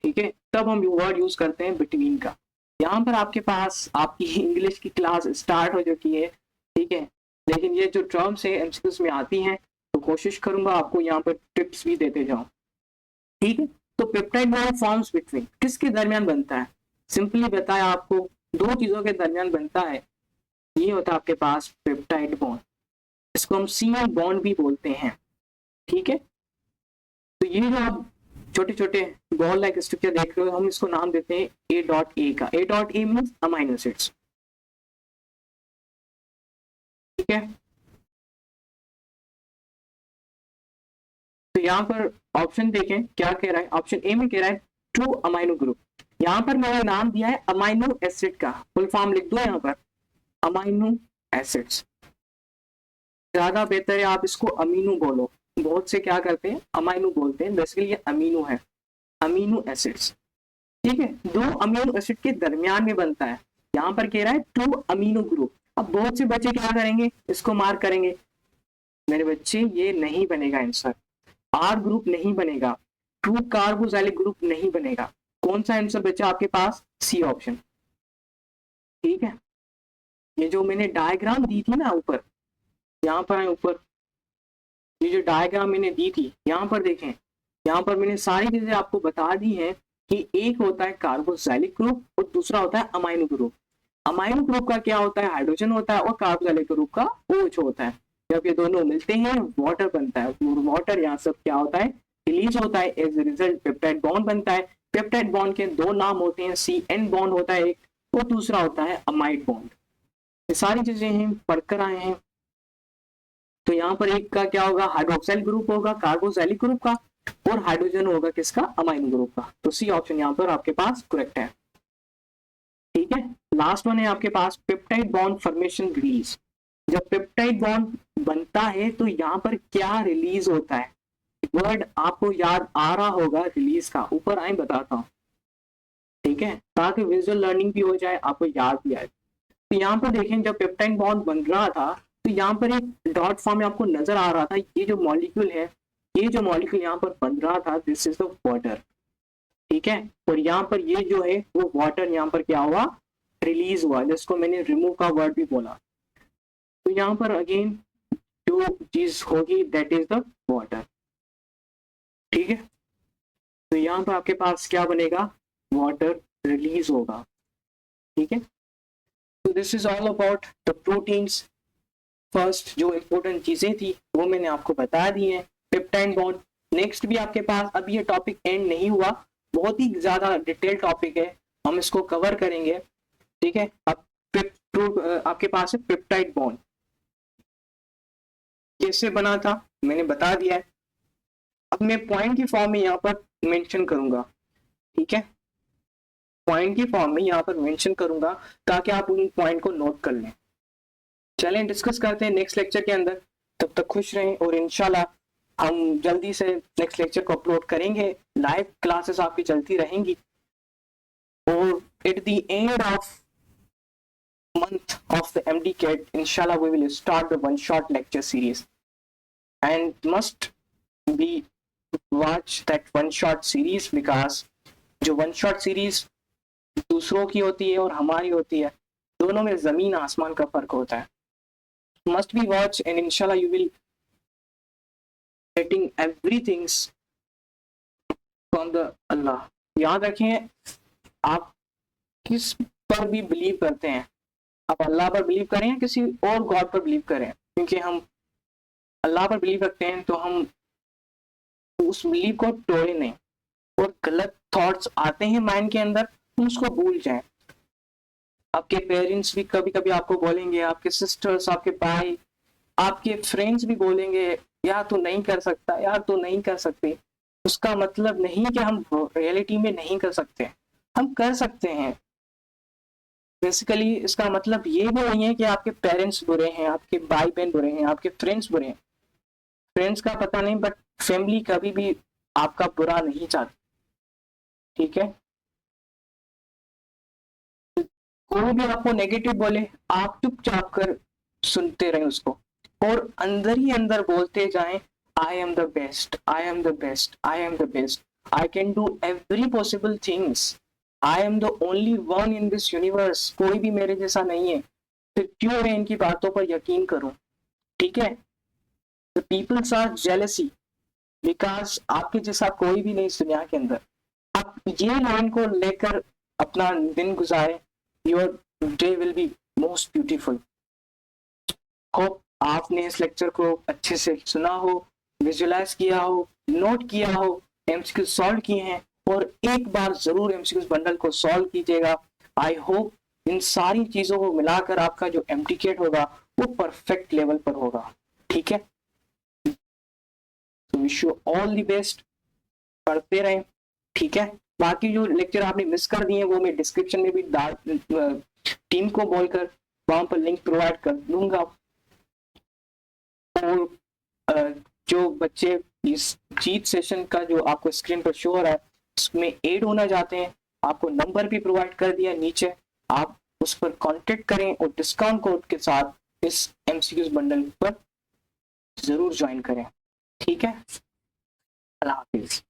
ठीक है, तब हम वर्ड यूज करते हैं बिटवीन का। यहाँ पर आपके पास आपकी इंग्लिश की क्लास स्टार्ट हो चुकी है, ठीक है, लेकिन ये जो टर्म्स है एमसीक्यूज में आती हैं, तो कोशिश करूंगा आपको यहाँ पर टिप्स भी देते जाऊं, ठीक है। तो पेप्टाइड बॉन्ड फॉर्म्स बिटवीन किसके दरमियान बनता है, सिंपली बताया आपको, दो चीजों के दरमियान बनता है, ये होता है आपके पास पेप्टाइड बॉन्ड, इसको हम सिंगल बॉन्ड भी बोलते हैं, ठीक है। तो ये जो आप छोटे छोटे बॉल लाइक स्ट्रक्चर देख रहे हो, हम इसको नाम देते हैं ए डॉट ए का। ए dot A means amino acids, ठीक है। तो यहाँ पर ऑप्शन देखें क्या कह रहा है, ऑप्शन ए में कह रहा है ट्रू अमाइनो ग्रुप। यहाँ पर मैंने नाम दिया है अमाइनो एसिड का, फुल फॉर्म लिख दो यहाँ पर, अमाइनो एसिड्स। ज्यादा बेहतर है आप इसको अमीनो बोलो, बहुत से क्या करते हैं अमाइनो बोलते हैं, बेसिकली ये अमीनो है, अमीनो एसिड्स, ठीक है। दो अमीनो एसिड के दरमियान में बनता है, यहाँ पर कह रहा है ट्रू अमीनो ग्रुप। अब बहुत से बच्चे क्या करेंगे, इसको मार्क करेंगे, मेरे बच्चे ये नहीं बनेगा आंसर, आर ग्रुप नहीं बनेगा, ट्रू कार्बोक्सिलिक ग्रुप नहीं बनेगा। कौन सा आंसर बचा आपके पास, सी ऑप्शन, ठीक है। ये जो मैंने डायग्राम दी थी ना ऊपर, यहाँ पर है ऊपर, ये जो डायग्राम मैंने दी थी, यहाँ पर देखें, यहाँ पर मैंने सारी चीजें आपको बता दी हैं कि एक होता है कार्बोक्सिलिक ग्रुप और दूसरा होता है अमाइनो ग्रुप। अमाइनो ग्रुप का क्या होता है, हाइड्रोजन होता है, और कार्बोक्सिलिक ग्रुप का OH होता है। जब ये दोनों मिलते हैं वाटर बनता है, वाटर यहाँ सब क्या होता है, रिलीज होता है, एज रिजल्ट पेप्टाइड बॉन्ड बनता है। पेप्टाइड बॉन्ड के दो नाम होते हैं, CN बॉन्ड होता है एक, और दूसरा होता है अमाइड बॉन्ड। ये सारी चीजें हम पढ़कर आए हैं। तो यहाँ पर एक का क्या होगा, हाइड्रोक्साइल ग्रुप होगा कार्बोक्सिलिक ग्रुप का, और हाइड्रोजन होगा किसका, अमाइनो ग्रुप का। तो सी ऑप्शन यहाँ पर आपके पास करेक्ट है, ठीक है। लास्ट वन है आपके पास पेप्टाइड बॉन्ड फॉर्मेशन रिलीज। जब पेप्टाइड बॉन्ड बनता है तो यहाँ पर क्या रिलीज होता है, वर्ड आपको याद आ रहा होगा रिलीज का, ऊपर आए बताता हूँ, ठीक है, ताकि विजुअल लर्निंग भी हो जाए, आपको याद भी आए। तो यहाँ पर देखें जब पेप्टाइड बॉन्ड बन रहा था, तो यहाँ पर एक डॉट फॉर्म में आपको नजर आ रहा था, ये जो मॉलिक्यूल है ये जो मॉलिक्यूल यहाँ पर बन रहा था, दिस इज द वाटर, ठीक है। और यहाँ पर ये जो है वो वाटर यहाँ पर क्या हुआ, रिलीज हुआ, जिसको मैंने रिमूव का वर्ड भी बोला। तो यहाँ पर अगेन जो चीज होगी दैट इज द वाटर, ठीक है। तो यहाँ पर आपके पास क्या बनेगा, वाटर रिलीज होगा, ठीक है। तो this is all about the proteins. First जो इम्पोर्टेंट चीजें थी वो मैंने आपको बता दी है, पेप्टाइड बॉन्ड। नेक्स्ट भी आपके पास, अभी ये टॉपिक एंड नहीं हुआ, बहुत ही ज्यादा डिटेल टॉपिक है, हम इसको कवर करेंगे, ठीक है। अब आपके पास है पेप्टाइड बॉन्ड, कैसे बना था मैंने बता दिया है। अब मैं पॉइंट की फॉर्म में यहाँ पर मेंशन करूंगा, ठीक है, पॉइंट की फॉर्म में यहाँ पर मेंशन करूंगा ताकि आप उन पॉइंट को नोट कर लें। चलें डिस्कस करते हैं नेक्स्ट लेक्चर के अंदर, तब तक खुश रहें और इंशाल्लाह हम जल्दी से नेक्स्ट लेक्चर को अपलोड करेंगे, लाइव क्लासेस आपकी चलती रहेंगी। और at the end of month of the MDCAT, inshallah we will start the one shot lecture series, and must be watch that one shot series because जो one shot series दूसरों की होती है और हमारी होती है, दोनों में जमीन आसमान का फर्क होता है। must be watch and inshallah you will getting everything from the Allah। याद रखें, आप किस पर भी बिलीव करते हैं, आप अल्लाह पर बिलीव करें या किसी और गॉड पर बिलीव करें, क्योंकि हम अल्लाह पर बिलीव रखते हैं तो हम उस बिलीव को तोड़े नहीं, और गलत थॉट्स आते हैं माइंड के अंदर, हम उसको भूल जाएं। आपके पेरेंट्स भी कभी कभी आपको बोलेंगे, आपके सिस्टर्स, आपके भाई, आपके फ्रेंड्स भी बोलेंगे यार तू नहीं कर सकता, यार तू नहीं कर सकती। उसका मतलब नहीं कि हम रियलिटी में नहीं कर सकते, हम कर सकते हैं। बेसिकली इसका मतलब ये भी नहीं है कि आपके पेरेंट्स बुरे हैं, आपके भाई बहन बुरे हैं, आपके फ्रेंड्स बुरे हैं। फ्रेंड्स का पता नहीं, बट फैमिली कभी भी आपका बुरा नहीं चाहती, ठीक है। कोई भी आपको नेगेटिव बोले, आप चुपचाप कर सुनते रहें उसको, और अंदर ही अंदर बोलते जाएं, I am the best, I am the best, I am the best, I can do every possible things, I am the only one in this universe, कोई भी मेरे जैसा नहीं है, फिर क्यों मैं इनकी बातों पर यकीन करूं, ठीक है। The peoples are jealousy because आपके जैसा कोई भी नहीं इस दुनिया के अंदर। आप ये लाइन को लेकर अपना दिन गुजारें, your day will be most beautiful. Hope आपने इस लेक्चर को अच्छे से सुना हो, विजुअलाइज किया हो, नोट किया हो, एमसीक्यू सॉल्व किए हैं, और एक बार जरूर एमसीक्यू बंडल को सॉल्व कीजिएगा। आई होप इन सारी चीजों को मिलाकर आपका जो एमटीकेट होगा वो परफेक्ट लेवल पर होगा, ठीक है। तो wish you all the best, पढ़ते रहें, ठीक है। बाकी जो लेक्चर आपने मिस कर दिए वो मैं डिस्क्रिप्शन में भी टीम को बोलकर वहां पर लिंक प्रोवाइड कर दूंगा। और जो बच्चे इस जीत सेशन का जो आपको स्क्रीन पर शो हो रहा है उसमें ऐड होना चाहते हैं, आपको नंबर भी प्रोवाइड कर दिया नीचे, आप उस पर कांटेक्ट करें और डिस्काउंट कोड के साथ इस एमसीक्यूज बंडल पर जरूर ज्वाइन करें, ठीक है। अल्लाह हाफिज।